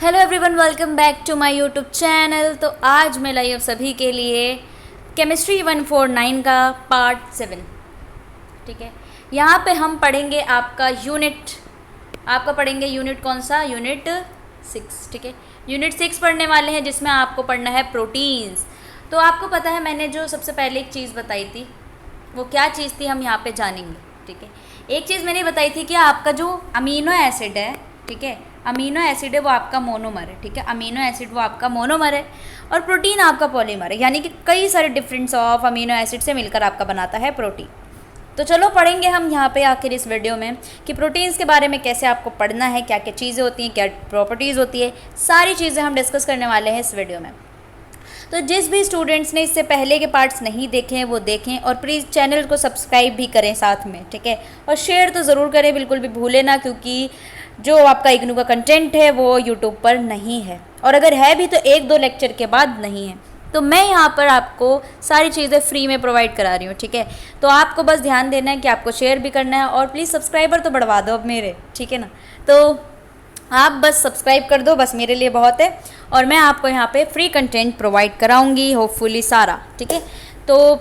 Hello everyone, welcome back to my YouTube channel. तो आज मैं लाई हूँ सभी के लिए केमिस्ट्री 149 का पार्ट 7। ठीक है, यहाँ पे हम पढ़ेंगे आपका यूनिट कौन सा, यूनिट 6। ठीक है, यूनिट 6 पढ़ने वाले हैं जिसमें आपको पढ़ना है प्रोटीन्स। तो आपको पता है मैंने जो सबसे पहले एक चीज़ बताई थी वो क्या चीज़ थी, हम यहाँ पे जानेंगे। ठीक है, एक चीज़ मैंने बताई थी कि आपका जो अमीनो एसिड है, ठीक है, अमीनो एसिड है वो आपका मोनोमर है। ठीक है, अमीनो एसिड वो आपका मोनोमर है और प्रोटीन आपका पॉलीमर है, यानी कि कई सारे डिफरेंस ऑफ अमीनो एसिड से मिलकर आपका बनाता है प्रोटीन। तो चलो पढ़ेंगे हम यहाँ पे आखिर इस वीडियो में कि प्रोटीन्स के बारे में कैसे आपको पढ़ना है, क्या क्या चीज़ें होती हैं, क्या प्रॉपर्टीज़ होती है, सारी चीज़ें हम डिस्कस करने वाले हैं इस वीडियो में। तो जिस भी स्टूडेंट्स ने इससे पहले के पार्ट्स नहीं देखे हैं वो देखें और प्लीज़ चैनल को सब्सक्राइब भी करें साथ में। ठीक है, और शेयर तो ज़रूर करें, बिल्कुल भी भूलें ना, क्योंकि जो आपका इग्नू का कंटेंट है वो यूट्यूब पर नहीं है, और अगर है भी तो 1-2 लेक्चर के बाद नहीं है। तो मैं यहाँ पर आपको सारी चीज़ें फ्री में प्रोवाइड करा रही हूँ। ठीक है, तो आपको बस ध्यान देना है कि आपको शेयर भी करना है और प्लीज़ सब्सक्राइबर तो बढ़वा दो अब मेरे। ठीक है ना, तो आप बस सब्सक्राइब कर दो, बस मेरे लिए बहुत है। और मैं आपको यहाँ पे फ्री कंटेंट प्रोवाइड कराऊंगी होपफुली सारा। ठीक है, तो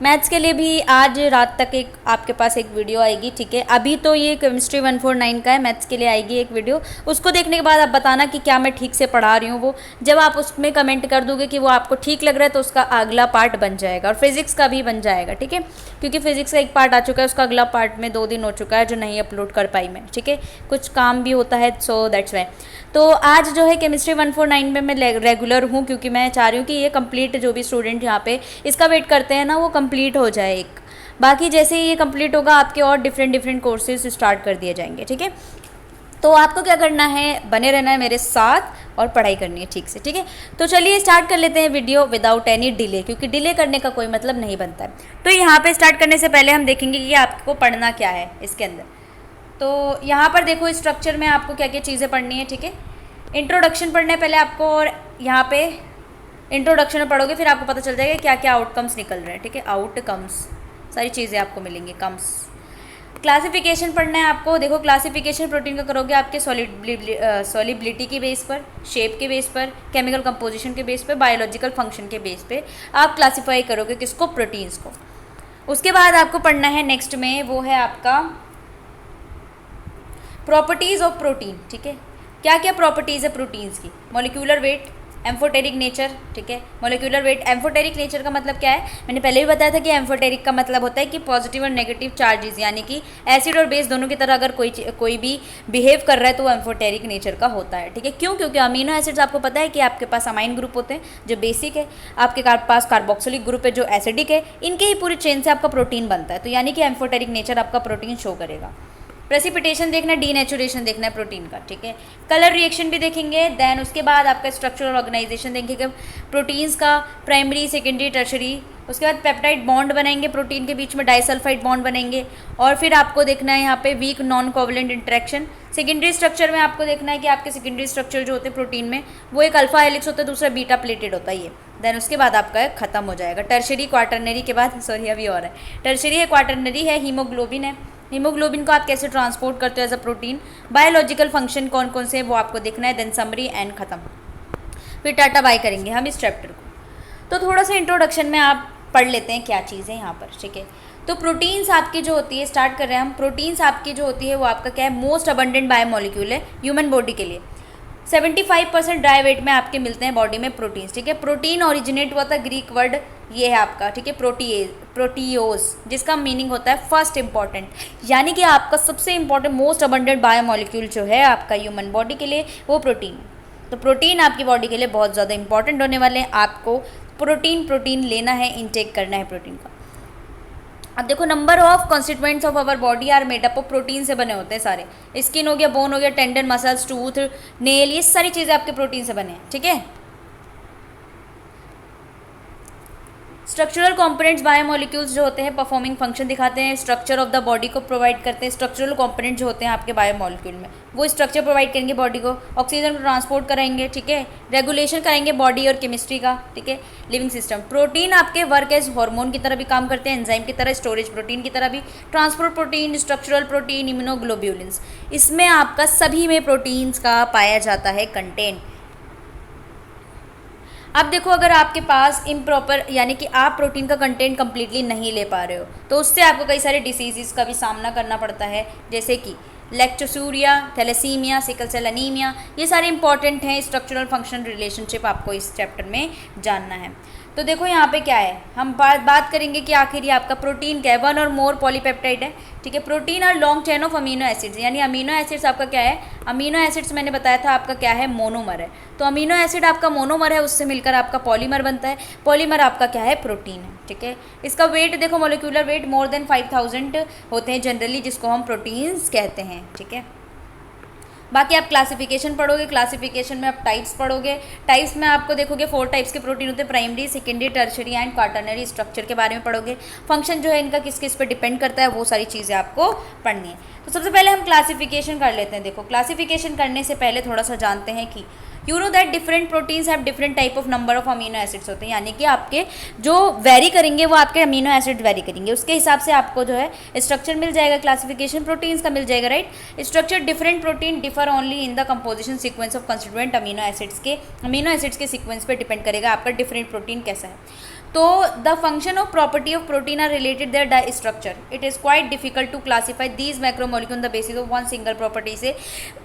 मैथ्स के लिए भी आज रात तक एक आपके पास एक वीडियो आएगी। ठीक है, अभी तो ये केमिस्ट्री 149 का है, मैथ्स के लिए आएगी एक वीडियो। उसको देखने के बाद आप बताना कि क्या मैं ठीक से पढ़ा रही हूँ। वो जब आप उसमें कमेंट कर दोगे कि वो आपको ठीक लग रहा है तो उसका अगला पार्ट बन जाएगा, और फिज़िक्स का भी बन जाएगा। ठीक है, क्योंकि फिज़िक्स का एक पार्ट आ चुका है, उसका अगला पार्ट में 2 दिन हो चुका है जो नहीं अपलोड कर पाई मैं। ठीक है, कुछ काम भी होता है, सो दैट्स वाई। तो आज जो है केमिस्ट्री 149 में मैं रेगुलर हूँ, क्योंकि मैं चाह रही हूँ कि ये कंप्लीट, जो भी स्टूडेंट यहाँ पे इसका वेट करते हैं ना, वो कंप्लीट हो जाए एक। बाकी जैसे ही ये कंप्लीट होगा आपके और डिफरेंट कोर्सेज स्टार्ट कर दिए जाएंगे। ठीक है, तो आपको क्या करना है, बने रहना है मेरे साथ और पढ़ाई करनी है ठीक से। ठीक है, तो चलिए स्टार्ट कर लेते हैं वीडियो विदाउट एनी डिले, क्योंकि डिले करने का कोई मतलब नहीं बनता है। तो यहाँ पे स्टार्ट करने से पहले हम देखेंगे कि आपको पढ़ना क्या है इसके अंदर। तो यहाँ पर देखो स्ट्रक्चर में आपको क्या क्या चीज़ें पढ़नी है। ठीक है, इंट्रोडक्शन पढ़ना है पहले आपको, और यहाँ पे इंट्रोडक्शन में पढ़ोगे फिर आपको पता चल जाएगा क्या क्या आउटकम्स निकल रहे हैं। ठीक है, आउटकम्स सारी चीज़ें आपको मिलेंगी, कम्स। क्लासिफिकेशन पढ़ना है आपको। देखो क्लासिफिकेशन प्रोटीन का करोगे आपके सॉलिबिलिटी के बेस पर, शेप के बेस पर, केमिकल कंपोजिशन के बेस पर, बायोलॉजिकल फंक्शन के बेस पे आप क्लासीफाई करोगे किसको, प्रोटीन्स को। उसके बाद आपको पढ़ना है नेक्स्ट में, वो है आपका प्रॉपर्टीज़ ऑफ प्रोटीन। ठीक है, क्या क्या प्रॉपर्टीज़ है प्रोटीन्स की। Molecular weight, amphoteric nature. ठीक है, मॉलिक्यूलर वेट, एम्फोटेरिक नेचर का मतलब क्या है, मैंने पहले भी बताया था कि एम्फोटेरिक का मतलब होता है कि पॉजिटिव और नेगेटिव चार्जेस, यानी कि एसिड और बेस दोनों की तरह अगर कोई भी बिहेव कर रहा है तो वो एम्फोटेरिक नेचर का होता है। ठीक है, क्यों, क्योंकि अमीनो एसिड्स आपको पता है कि आपके पास अमाइन ग्रुप होते हैं जो बेसिक है, आपके पास कार्बोक्सिलिक ग्रुप है जो एसिडिक है, इनके ही पूरी चेन से आपका प्रोटीन बनता है। तो यानी कि एम्फोटेरिक नेचर आपका प्रोटीन शो करेगा। प्रेसिपिटेशन देखना है, डीनेचुरेशन देखना है प्रोटीन का। ठीक है, कलर रिएक्शन भी देखेंगे। देन उसके बाद आपका स्ट्रक्चरल ऑर्गेनाइजेशन देखेंगे प्रोटीन्स का, प्राइमरी, सेकेंडरी, टर्शरी। उसके बाद पेप्टाइड बॉन्ड बनाएंगे प्रोटीन के बीच में, डाइसल्फाइड बॉन्ड बनेंगे। और फिर आपको देखना है यहाँ पे weak non covalent interaction. Secondary structure में आपको देखना है कि आपके सेकेंडरी स्ट्रक्चर जो होते हैं प्रोटीन में, वो एक अल्फा हेलिक्स होता है, दूसरा बीटा प्लेटेड होता है ये। देन उसके बाद आपका खत्म हो जाएगा। टर्शरी क्वाटरनरी के बाद, सॉरी अभी और है, टर्शरी है, क्वाटरनरी है, हीमोग्लोबिन है। हीमोग्लोबिन को आप कैसे ट्रांसपोर्ट करते हो as a protein, biological function कौन कौन से हैं वो आपको देखना है। देन समरी एंड खत्म, फिर टाटा बाय करेंगे हम इस चैप्टर को। तो थोड़ा सा इंट्रोडक्शन में आप पढ़ लेते हैं क्या चीज़ है यहाँ पर। ठीक है, तो प्रोटीन्स आपकी जो होती है, स्टार्ट कर रहे हैं हम। प्रोटीन्स आपकी जो होती है वो आपका क्या है, मोस्ट अबंडेंट बायोमोलिक्यूल है ह्यूमन बॉडी के लिए। 75% ड्राई वेट में आपके मिलते हैं बॉडी में प्रोटीन्स। ठीक है, प्रोटीन ओरिजिनेट हुआ था ग्रीक वर्ड ये है आपका, ठीक है, प्रोटीओज, जिसका मीनिंग होता है फर्स्ट इंपॉर्टेंट, यानी कि आपका सबसे इंपॉर्टेंट मोस्ट अबंडेंट बायोमोलिक्यूल जो है आपका ह्यूमन बॉडी के लिए वो प्रोटीन है। तो प्रोटीन आपकी बॉडी के लिए बहुत ज़्यादा इंपॉर्टेंट होने वाले हैं। आपको प्रोटीन लेना है, इनटेक करना है प्रोटीन का। अब देखो, number of constituents of our body are made up of protein से बने होते हैं सारे। स्किन हो गया, बोन हो गया, टेंडन, मसल्स, टूथ, नेल, ये सारी चीज़ें आपके प्रोटीन से बने हैं। ठीक है, स्ट्रक्चरल कंपोनेंट्स बायोमोलिक्यूल्स जो होते हैं परफॉर्मिंग फंक्शन दिखाते हैं, स्ट्रक्चर ऑफ द बॉडी को प्रोवाइड करते हैं। स्ट्रक्चरल कंपोनेंट जो होते हैं आपके बायोमोलिक्यूल में वो स्ट्रक्चर प्रोवाइड करेंगे बॉडी को, ऑक्सीजन को ट्रांसपोर्ट कराएंगे, ठीक है, रेगुलेशन कराएंगे बॉडी और केमिस्ट्री का, ठीक है, लिविंग सिस्टम। प्रोटीन आपके वर्क एज हार्मोन की तरह भी काम करते हैं, एंजाइम की तरह, स्टोरेज प्रोटीन की तरह भी, ट्रांसपोर्ट प्रोटीन, स्ट्रक्चरल प्रोटीन, इम्यूनोग्लोब्यूलिन्स, इसमें आपका सभी में प्रोटीन्स का पाया जाता है कंटेंट। अब देखो अगर आपके पास इम्प्रॉपर यानी कि आप प्रोटीन का कंटेंट कम्प्लीटली नहीं ले पा रहे हो तो उससे आपको कई सारे डिसीज़ का भी सामना करना पड़ता है, जैसे कि लैक्टोसूरिया, थैलेसीमिया, सिकल सेल एनीमिया, ये सारे इंपॉर्टेंट हैं। स्ट्रक्चरल फंक्शन रिलेशनशिप आपको इस चैप्टर में जानना है। तो देखो यहाँ पे क्या है, हम बात करेंगे कि आखिर ये आपका प्रोटीन क्या है। वन और मोर पॉलीपेप्टाइड है, ठीक है। Protein are long chain of amino acids, यानी अमीनो एसिड्स आपका क्या है, अमीनो एसिड्स मैंने बताया था आपका क्या है, मोनोमर है। तो अमीनो एसिड आपका मोनोमर है, उससे मिलकर आपका पॉलीमर बनता है, पॉलीमर आपका क्या है, प्रोटीन है, ठीक है। इसका वेट देखो, मोलिकुलर वेट मोर देन 5000 होते हैं जनरली, जिसको हम प्रोटीन्स कहते हैं, ठीक है। बाकी आप क्लासिफिकेशन पढ़ोगे, क्लासिफिकेशन में आप टाइप्स पढ़ोगे, टाइप्स में आपको देखोगे 4 टाइप्स के प्रोटीन होते हैं, primary, secondary, tertiary and quaternary. Structure के बारे में पढ़ोगे, फंक्शन जो है इनका किस किस पे डिपेंड करता है, वो सारी चीज़ें आपको पढ़नी है। तो सबसे पहले हम क्लासिफिकेशन कर लेते हैं। देखो क्लासिफिकेशन करने से पहले थोड़ा सा जानते हैं कि you know that different proteins have different type of number of amino acids होते हैं, यानी कि आपके जो वेरी करेंगे वो आपके अमीनो एसिड वेरी करेंगे, उसके हिसाब से आपको जो है स्ट्रक्चर मिल जाएगा, क्लासिफिकेशन प्रोटीन्स का मिल जाएगा, right. Structure different protein differ only in the composition sequence of constituent amino acids के सीक्वेंस पे डिपेंड करेगा आपका डिफरेंट प्रोटीन कैसा है। तो the function of property of protein are related their structure, it is quite difficult to classify these macromolecule on the basis of one single property. से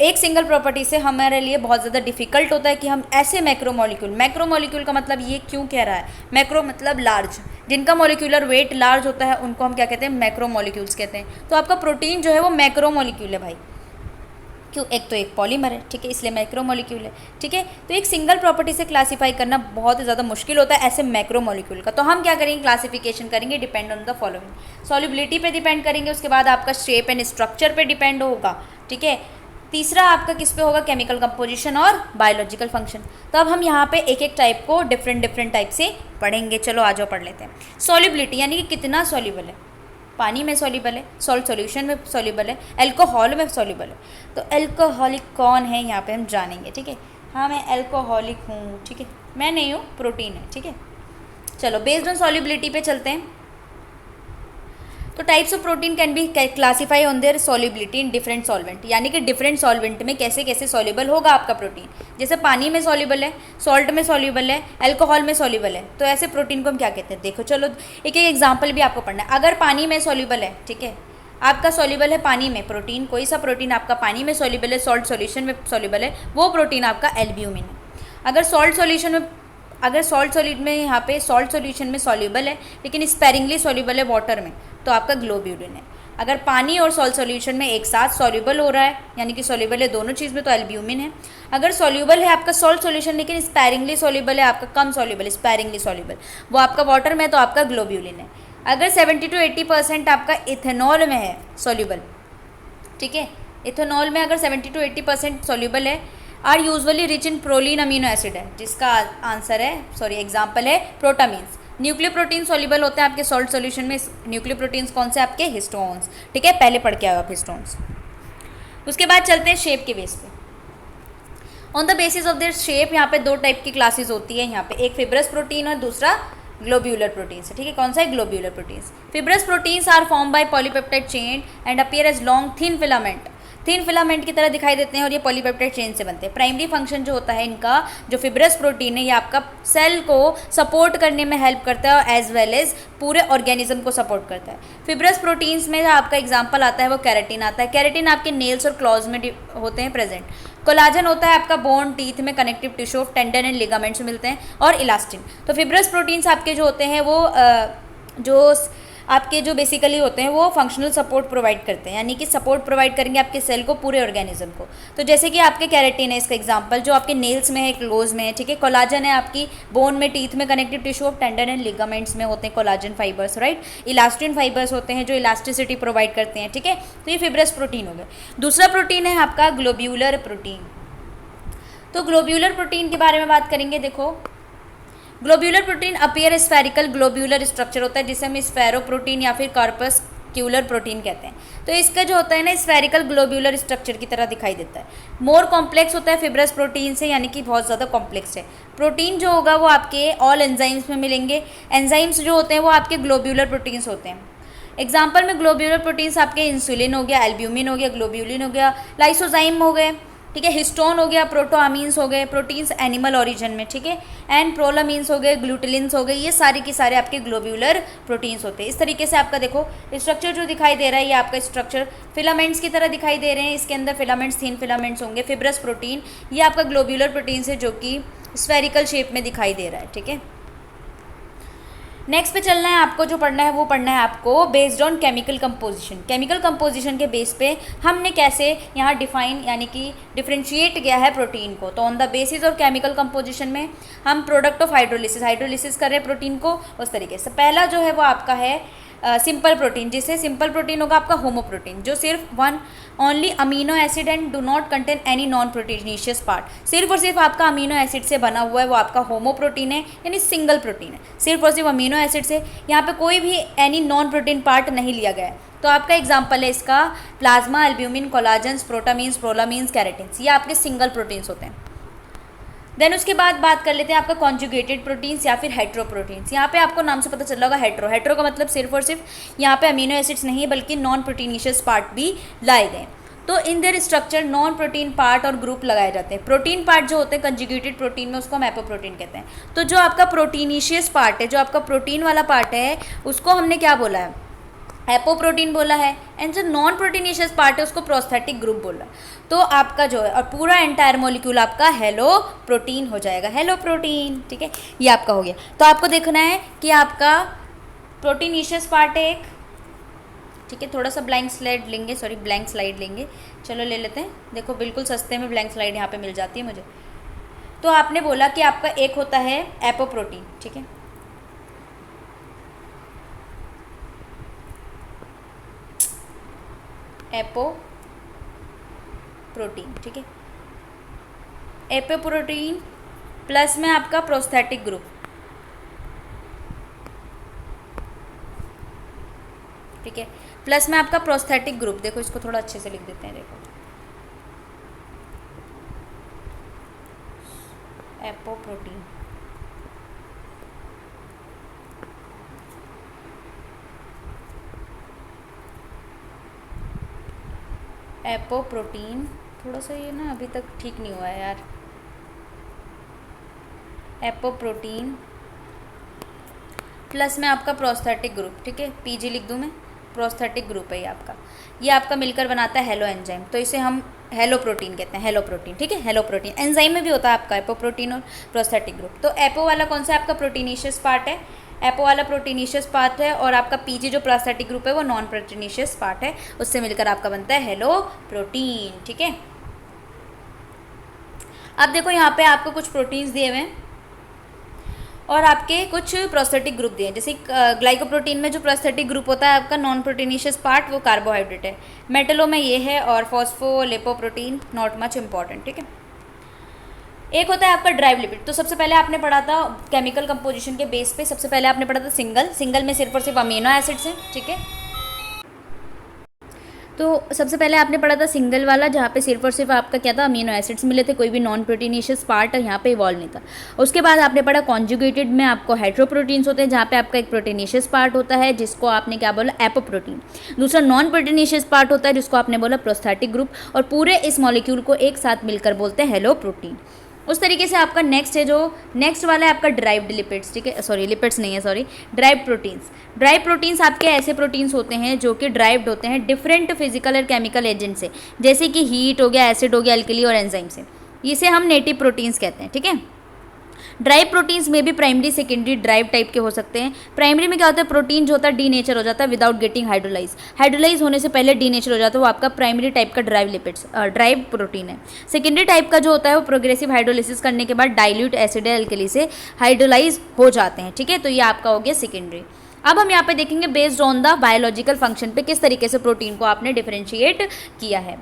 एक single property से हमारे लिए बहुत ज़्यादा डिफिकल्ट होता है कि हम ऐसे मैक्रोमोलिक्यूल का मतलब ये क्यों कह रहा है, मैक्रो मतलब लार्ज, जिनका मोलिकुलर वेट लार्ज होता है उनको हम क्या कहते हैं, मैक्रोमोलिक्यूल्स कहते हैं। तो आपका प्रोटीन जो है वो मैक्रोमोलिक्यूल है भाई, क्यों, एक तो एक पॉलीमर है, ठीक है, इसलिए मैक्रोमोलिक्यूल है, ठीक है। तो एक सिंगल प्रॉपर्टी से क्लासीफाई करना बहुत ही ज़्यादा मुश्किल होता है ऐसे मैक्रोमोलिक्यूल का। तो हम क्या करेंगे, क्लासिफिकेशन करेंगे depend on the following. Solubility पे डिपेंड करेंगे, उसके बाद आपका शेप एंड स्ट्रक्चर पे डिपेंड होगा, ठीक है। तीसरा आपका किस पे होगा, केमिकल कंपोजिशन और बायोलॉजिकल फंक्शन। तो अब हम यहाँ पे एक एक टाइप को डिफरेंट टाइप से पढ़ेंगे। चलो आ जाओ पढ़ लेते हैं। सॉल्युबिलिटी यानी कि कितना सॉल्युबल है, पानी में सॉल्युबल है, सॉल्ट सॉल्यूशन में सॉल्युबल है, अल्कोहल में सॉल्युबल है। तो अल्कोहलिक कौन है यहाँ पे हम जानेंगे, ठीक है। हाँ मैं अल्कोहलिक हूँ, ठीक है, मैं नहीं हूँ, प्रोटीन है, ठीक है। चलो बेस्ड ऑन सॉल्युबिलिटी पे चलते हैं। तो types of protein can be classify on their solubility in different solvent, यानी कि डिफरेंट सॉल्वेंट में कैसे कैसे सॉल्युबल होगा आपका प्रोटीन। जैसे पानी में सॉल्युबल है, सॉल्ट में सॉल्युबल है, अल्कोहल में सॉल्युबल है, तो ऐसे प्रोटीन को हम क्या कहते हैं। देखो चलो एक एक एग्जाम्पल भी आपको पढ़ना है। अगर पानी में सॉल्युबल है, ठीक है, आपका सॉल्युबल है पानी में प्रोटीन, कोई सा प्रोटीन आपका पानी में सॉल्युबल है, सॉल्ट सॉल्यूशन में सॉल्युबल है, वो प्रोटीन आपका एल्ब्यूमिन है। अगर सॉल्ट सॉल्यूशन में यहाँ पे सॉल्ट सॉल्यूशन में सॉल्युबल है लेकिन स्पेरिंगली सॉल्युबल है वाटर में, तो आपका ग्लोब्यूलिन है। अगर पानी और सॉल्ट सॉल्यूशन में एक साथ सॉल्युबल हो रहा है, यानी कि सॉल्युबल है दोनों चीज़ में, तो एल्ब्यूमिन है। अगर सॉल्युबल है आपका सॉल्ट सॉल्यूशन लेकिन स्पेरिंगली सॉल्युबल है, आपका कम सॉल्युबल स्पेरिंगली सॉल्युबल, वो आपका वाटर में, तो आपका ग्लोब्यूलिन है। अगर 70 to 80% आपका इथेनॉल में है सॉल्युबल, ठीक है, इथेनॉल में अगर 70 to 80% सॉल्युबल है, are usually rich in proline amino acid है, जिसका आंसर है एग्जाम्पल है प्रोटामीन्स। न्यूक्लियर प्रोटीन सॉल्युबल होते हैं आपके सॉल्ट सॉल्यूशन में। न्यूक्लियर प्रोटीन्स कौन से, आपके हिस्टोन्स, ठीक है, पहले पढ़ के आओ आप हिस्टोन्स। उसके बाद चलते हैं शेप के बेस पे। On the basis of their shape यहाँ पे 2 टाइप की क्लासेस होती है यहाँ पे, एक फिब्रस प्रोटीन और दूसरा ग्लोब्यूलर प्रोटीन्स है, ठीक है। कौन सा है, globular proteins. Fibrous proteins are form by polypeptide chain and appear as long thin filament की तरह दिखाई देते हैं और ये पॉलीपेप्टाइड चेन से बनते हैं। प्राइमरी फंक्शन जो होता है इनका, जो फिब्रस प्रोटीन है, ये आपका सेल को सपोर्ट करने में हेल्प करता है और एज वेल एज पूरे ऑर्गेनिज्म को सपोर्ट करता है। फिब्रस प्रोटीन्स में आपका एग्जांपल आता है वो कैरेटिन आता है। कैरेटिन आपके नेल्स और क्लॉज में होते हैं प्रेजेंट। कोलाजन होता है आपका बोन, टीथ में, connective tissue, tendon and ligaments मिलते हैं, और इलास्टिन। तो फिब्रस प्रोटीन्स आपके जो होते हैं वो जो आपके जो बेसिकली होते हैं वो फंक्शनल सपोर्ट प्रोवाइड करते हैं, यानी कि सपोर्ट प्रोवाइड करेंगे आपके सेल को, पूरे ऑर्गेनिज्म को। तो जैसे कि आपके कैरेटिन है इसका एग्जांपल, जो आपके नेल्स में है, क्लोज में है, ठीक है। कोलाजन है आपकी बोन में, टीथ में, connective tissue of tendon and ligaments में होते हैं collagen fibres, right. Elastin fibres होते हैं जो इलास्टिसिटी प्रोवाइड करते हैं, ठीक है। तो ये फिब्रस प्रोटीन हो गए। दूसरा प्रोटीन है आपका ग्लोब्यूलर प्रोटीन। तो ग्लोब्यूलर प्रोटीन के बारे में बात करेंगे। देखो globular protein appear spherical globular structure होता है जिसे हम स्फेरो प्रोटीन या फिर कार्पस्क्यूलर प्रोटीन कहते हैं। तो इसका जो होता है ना स्फेरिकल ग्लोब्यूलर स्ट्रक्चर की तरह दिखाई देता है। मोर कॉम्प्लेक्स होता है फिब्रस प्रोटीन से, यानी कि बहुत ज़्यादा कॉम्प्लेक्स है। प्रोटीन जो होगा वो आपके ऑल एंजाइम्स में मिलेंगे। एंजाइम्स जो होते हैं वो आपके ग्लोब्यूलर प्रोटीन्स होते हैं। एग्जाम्पल में ग्लोब्यूलर प्रोटीन्स आपके इंसुलिन हो गया, एल्ब्यूमिन हो गया, ग्लोब्यूलिन हो गया, लाइसोजाइम हो गए, ठीक है, हिस्टोन हो गया, प्रोटोअमीन्स हो गए, प्रोटीन्स एनिमल ओरिजिन में, ठीक है, एंड प्रोलामीन्स हो गए, ग्लूटिलिन्स हो गए, ये सारे के सारे आपके ग्लोब्यूलर प्रोटीन्स होते हैं। इस तरीके से आपका देखो स्ट्रक्चर जो दिखाई दे रहा है ये आपका स्ट्रक्चर फिलामेंट्स की तरह दिखाई दे रहे हैं। इसके अंदर फिलामेंट्स, थिन फिलामेंट्स होंगे। फिब्रस प्रोटीन ये आपका ग्लोब्यूलर प्रोटीन है जो कि स्फेरिकल शेप में दिखाई दे रहा है, ठीक है। नेक्स्ट पे चलना है आपको, जो पढ़ना है वो पढ़ना है आपको based on chemical composition. Chemical composition के बेस पे हमने कैसे यहाँ डिफाइन यानी कि डिफ्रेंशिएट किया है प्रोटीन को। तो on the basis of chemical composition में हम प्रोडक्ट ऑफ हाइड्रोलिसिस कर रहे हैं प्रोटीन को उस तरीके से। पहला जो है वो आपका है सिंपल प्रोटीन, जिसे सिंपल प्रोटीन होगा आपका होमोप्रोटीन, जो सिर्फ one only amino acid and do not contain any non proteinaceous part. सिर्फ और सिर्फ आपका अमीनो एसिड से बना हुआ है वो आपका होमोप्रोटीन है, यानी सिंगल प्रोटीन है, सिर्फ और सिर्फ अमीनो एसिड से। यहाँ पे कोई भी एनी नॉन प्रोटीन पार्ट नहीं लिया गया है। तो आपका एग्जाम्पल है इसका प्लाज्मा, एल्ब्यूमिन, कोलाजन्स, प्रोटामीन्स, प्रोलामीन्स, कैरेटिन्स, ये आपके सिंगल प्रोटीन्स होते हैं। देन उसके बाद बात कर लेते हैं आपका कॉन्जुगेटेड प्रोटीन्स या फिर हेट्रोप्रोटीन्स। यहाँ पे आपको नाम से पता चल रहा होगा हेट्रो का मतलब सिर्फ और सिर्फ यहाँ पे अमीनो एसिड्स नहीं है बल्कि नॉन प्रोटीनिशियस पार्ट भी लाए गए। तो in their structure non protein part और ग्रुप लगाए जाते हैं। प्रोटीन पार्ट जो होते हैं कंजुगेटेड प्रोटीन में उसको हम एपोप्रोटीन कहते हैं। तो जो आपका प्रोटीनिशियस पार्ट है, जो आपका प्रोटीन वाला पार्ट है, उसको हमने क्या बोला है, एपोप्रोटीन बोला है। एंड जो नॉन प्रोटीनिशियस पार्ट है उसको प्रोस्थेटिक ग्रुप बोला है। तो आपका जो है और पूरा एंटायर मॉलिक्यूल आपका हेलो प्रोटीन हो जाएगा, हेलो प्रोटीन, ठीक है, ये आपका हो गया। तो आपको देखना है कि आपका प्रोटीनिशियस पार्ट है एक, ठीक है, थोड़ा सा ब्लैंक स्लाइड लेंगे, चलो ले लेते हैं। देखो बिल्कुल सस्ते में ब्लैंक स्लाइड यहाँ पे मिल जाती है मुझे। तो आपने बोला कि आपका एक होता है एपोप्रोटीन, ठीक है, एपोप्रोटीन, ठीक है, एपोप्रोटीन प्लस में आपका प्रोस्थेटिक ग्रुप, ठीक है, प्लस में आपका प्रोस्थेटिक ग्रुप। देखो इसको थोड़ा अच्छे से लिख देते हैं, देखो एपोप्रोटीन, एपोप्रोटीन, थोड़ा सा ये ना अभी तक ठीक नहीं हुआ है यार, एपोप्रोटीन प्लस में आपका प्रोस्थेटिक ग्रुप, ठीक है, पीजी लिख दूँ मैं, प्रोस्थेटिक ग्रुप है ये आपका मिलकर बनाता है हेलो एंजाइम। तो इसे हम हेलो प्रोटीन कहते हैं, हेलो प्रोटीन, ठीक है, हेलो प्रोटीन। एंजाइम में भी होता है आपका एपोप्रोटीन और प्रोस्थेटिक ग्रुप। तो एपो वाला कौन सा आपका प्रोटीनिशियस पार्ट है, एपो वाला प्रोटीनिशियस पार्ट है, और आपका पीजी जो प्रोस्थेटिक ग्रुप है वो नॉन प्रोटीनिशियस पार्ट है, उससे मिलकर आपका बनता है हेलो प्रोटीन, ठीक है। अब देखो यहाँ पे आपको कुछ प्रोटीन्स दिए हुए हैं और आपके कुछ प्रोस्थेटिक ग्रुप दिए हैं। जैसे ग्लाइकोप्रोटीन में जो प्रोस्थेटिक ग्रुप होता है आपका नॉन प्रोटीनिशियस पार्ट वो कार्बोहाइड्रेट है, मेटलो में ये है, और फॉस्फोलिपोप्रोटीन नॉट मच इम्पॉर्टेंट, ठीक है। एक होता है आपका ड्राइव लिपिड। तो सबसे पहले आपने पढ़ा था केमिकल कंपोजिशन के बेस पे, सबसे पहले आपने पढ़ा था सिंगल में सिर्फ और सिर्फ अमीनो एसिड्स हैं, ठीक है। तो सबसे पहले आपने पढ़ा था सिंगल वाला, जहाँ पे सिर्फ और सिर्फ आपका क्या था, अमीनो एसिड्स मिले थे, कोई भी नॉन प्रोटीनिशियस पार्ट यहाँ पे इवॉल्व नहीं था। उसके बाद आपने पढ़ा कॉन्जुगेटेड में आपको हेट्रोप्रोटीन्स होते हैं, जहाँ पे आपका एक प्रोटीनिशियस पार्ट होता है जिसको आपने क्या बोला, एपोप्रोटीन। दूसरा नॉन प्रोटीनिशियस पार्ट होता है जिसको आपने बोला प्रोस्थेटिक ग्रुप, और पूरे इस मॉलिक्यूल को एक साथ मिलकर बोलते हैं हेलो प्रोटीन। उस तरीके से आपका नेक्स्ट है, जो नेक्स्ट वाला है आपका ड्राइव्ड लिपिड्स, ठीक है, सॉरी लिपिड्स नहीं है, sorry derived proteins. Drive proteins आपके ऐसे प्रोटीन्स होते हैं जो कि ड्राइव्ड होते हैं डिफरेंट फिजिकल और केमिकल एजेंट से, जैसे कि हीट हो गया, एसिड हो गया, अल्कली और एंजाइम से। इसे हम नेटिव प्रोटीन्स कहते हैं, ठीक है। ड्राइव प्रोटीन्स में भी प्राइमरी सेकेंडरी ड्राइव टाइप के हो सकते हैं। प्राइमरी में क्या होता है, प्रोटीन जो होता है डीनेचर हो जाता है विदाउट गेटिंग हाइड्रोलाइज होने से पहले डीनेचर हो जाता है, वो आपका प्राइमरी टाइप का ड्राइव प्रोटीन है। सेकेंडरी टाइप का जो होता है वो प्रोग्रेसिव हाइड्रोलिसिस करने के बाद डाइल्यूट एसिड अल्कली से हाइड्रोलाइज हो जाते हैं, ठीक है। तो ये आपका हो गया सेकेंडरी। अब हम यहाँ पे देखेंगे based on the biological function पे किस तरीके से प्रोटीन को आपने डिफरेंशिएट किया है।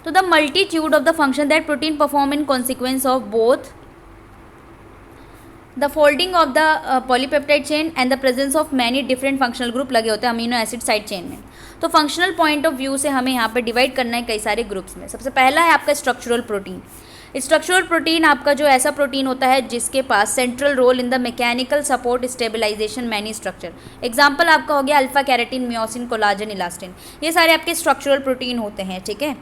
तो the multitude of the function that protein perform in consequence of both the folding of the polypeptide chain and the presence of many different functional group लगे होते हैं अमीनो एसिड साइड चेन में। तो functional point of view से हमें यहाँ पे divide करना है कई सारे ग्रुप्स में। सबसे पहला है आपका स्ट्रक्चरल प्रोटीन। स्ट्रक्चरल प्रोटीन आपका जो ऐसा प्रोटीन होता है जिसके पास central role in the mechanical support stabilization many structure. Example आपका हो गया alpha keratin, myosin, collagen, elastin, ये सारे आपके स्ट्रक्चरल प्रोटीन होते हैं, ठीक है।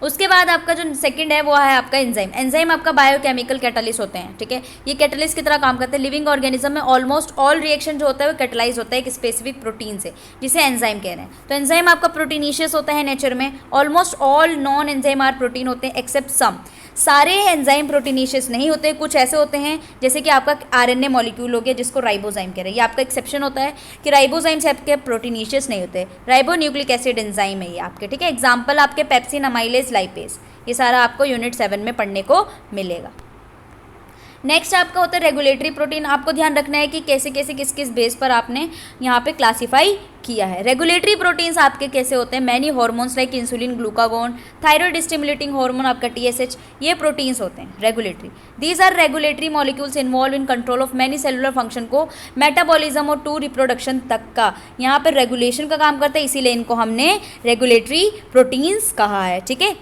उसके बाद आपका जो सेकंड है वो है आपका एंजाइम। एंजाइम आपका बायोकेमिकल कैटलिस्ट होते हैं, ठीक है। ये कैटलिस्ट की तरह काम करते हैं। लिविंग ऑर्गेनिज्म में ऑलमोस्ट ऑल रिएक्शन जो होता है वो कैटलाइज होता है एक स्पेसिफिक प्रोटीन से, जिसे एंजाइम कह रहे हैं। तो एंजाइम आपका प्रोटीनिशियस होता है नेचर में। Almost all non enzyme are protein होते हैं एक्सेप्ट सम। सारे एंजाइम प्रोटीनिशियस नहीं होते, कुछ ऐसे होते हैं जैसे कि आपका आरएनए मॉलिक्यूल हो गया जिसको राइबोजाइम कह रहे हैं। ये आपका एक्सेप्शन होता है कि राइबोजाइम से आपके प्रोटीनिशियस नहीं होते। राइबोन्यूक्लिक एसिड एंजाइम है ये आपके, ठीक है। एग्जाम्पल आपके पेप्सिन, अमाइलेज, लाइपेज, ये सारा आपको यूनिट 7 में पढ़ने को मिलेगा। नेक्स्ट आपका होता है रेगुलेटरी प्रोटीन। आपको ध्यान रखना है कि कैसे कैसे किस किस बेस पर आपने यहाँ पे क्लासीफाई किया है। रेगुलेटरी प्रोटीन्स आपके कैसे होते हैं, many hormones like insulin, glucagon, thyroid stimulating hormone आपका TSH, ये प्रोटीन्स होते हैं regulatory. These are regulatory molecules involved in control of many cellular function को मेटाबॉलिज्म और टू रिप्रोडक्शन तक का यहाँ पर रेगुलेशन का काम करता है, इसीलिए इनको हमने रेगुलेटरी प्रोटीन्स कहा है, ठीक है।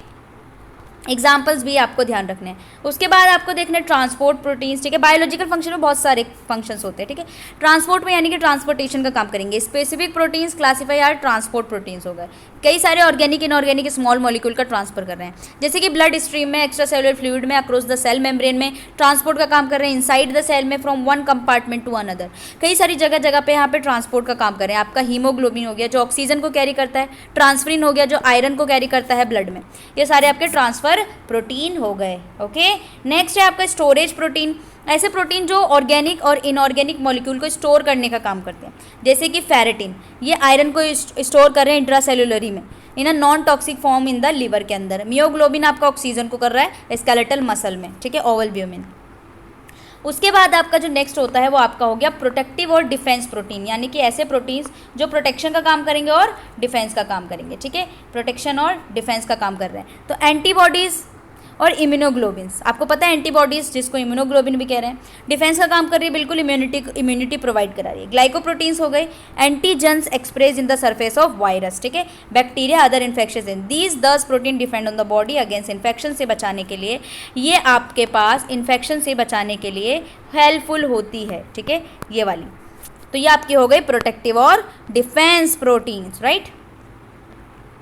एग्जाम्पल्स भी आपको ध्यान रखने हैं। उसके बाद आपको देखना है ट्रांसपोर्ट प्रोटीन्स, ठीक है। बायोलॉजिकल फंक्शन में बहुत सारे फंक्शंस होते हैं, ठीक है। ट्रांसपोर्ट में यानी कि ट्रांसपोर्टेशन का काम करेंगे। Specific proteins classify are transport proteins हो गए। कई सारे ऑर्गेनिक इनऑर्गेनिक स्मॉल मॉलिक्यूल का ट्रांसफर कर रहे हैं, जैसे कि ब्लड स्ट्रीम में, एक्स्ट्रा सेलुलर फ्लूइड में, अक्रॉस द सेल मेम्ब्रेन में ट्रांसपोर्ट का काम कर रहे हैं, इनसाइड द सेल में from one compartment to another. कई सारी जगह जगह पे यहाँ पे ट्रांसपोर्ट का काम कर रहे हैं। आपका हीमोग्लोबिन हो गया जो ऑक्सीजन को कैरी करता है, ट्रांसफरिन हो गया जो आयरन को कैरी करता है ब्लड में, ये सारे आपके ट्रांसफर प्रोटीन हो गए, ओके। नेक्स्ट है आपका स्टोरेज प्रोटीन। ऐसे प्रोटीन जो ऑर्गेनिक और इनऑर्गेनिक मॉलिक्यूल को स्टोर करने का काम करते हैं, जैसे कि फेरेटिन, ये आयरन को स्टोर कर रहे हैं इंट्रासेलुलरी में in a non toxic form in the liver के अंदर। मियोग्लोबिन आपका ऑक्सीजन को कर रहा है स्केलेटल मसल में, ठीक है, ओवलब्यूमिन। उसके बाद आपका जो नेक्स्ट होता है वो आपका हो गया प्रोटेक्टिव और डिफेंस प्रोटीन, यानी कि ऐसे प्रोटीन्स जो प्रोटेक्शन का काम करेंगे और डिफेंस का काम करेंगे, ठीक है। प्रोटेक्शन और डिफेंस का काम कर रहे हैं। तो एंटीबॉडीज़ और इम्यूनोग्लोबिन्स, आपको पता है एंटीबॉडीज़ जिसको इम्यूनोग्लोबिन भी कह रहे हैं, डिफेंस का काम कर रही है, बिल्कुल इम्यूनिटी प्रोवाइड करा रही है। ग्लाइकोप्रोटीन्स हो गए antigens express in the surface of virus, ठीक है, bacteria, other infection in these 10 protein defend on the body against infection से बचाने के लिए, ये आपके पास इन्फेक्शन से बचाने के लिए हेल्पफुल होती है, ठीक है, ये वाली। तो ये आपकी हो गई प्रोटेक्टिव और डिफेंस प्रोटीन्स, राइट।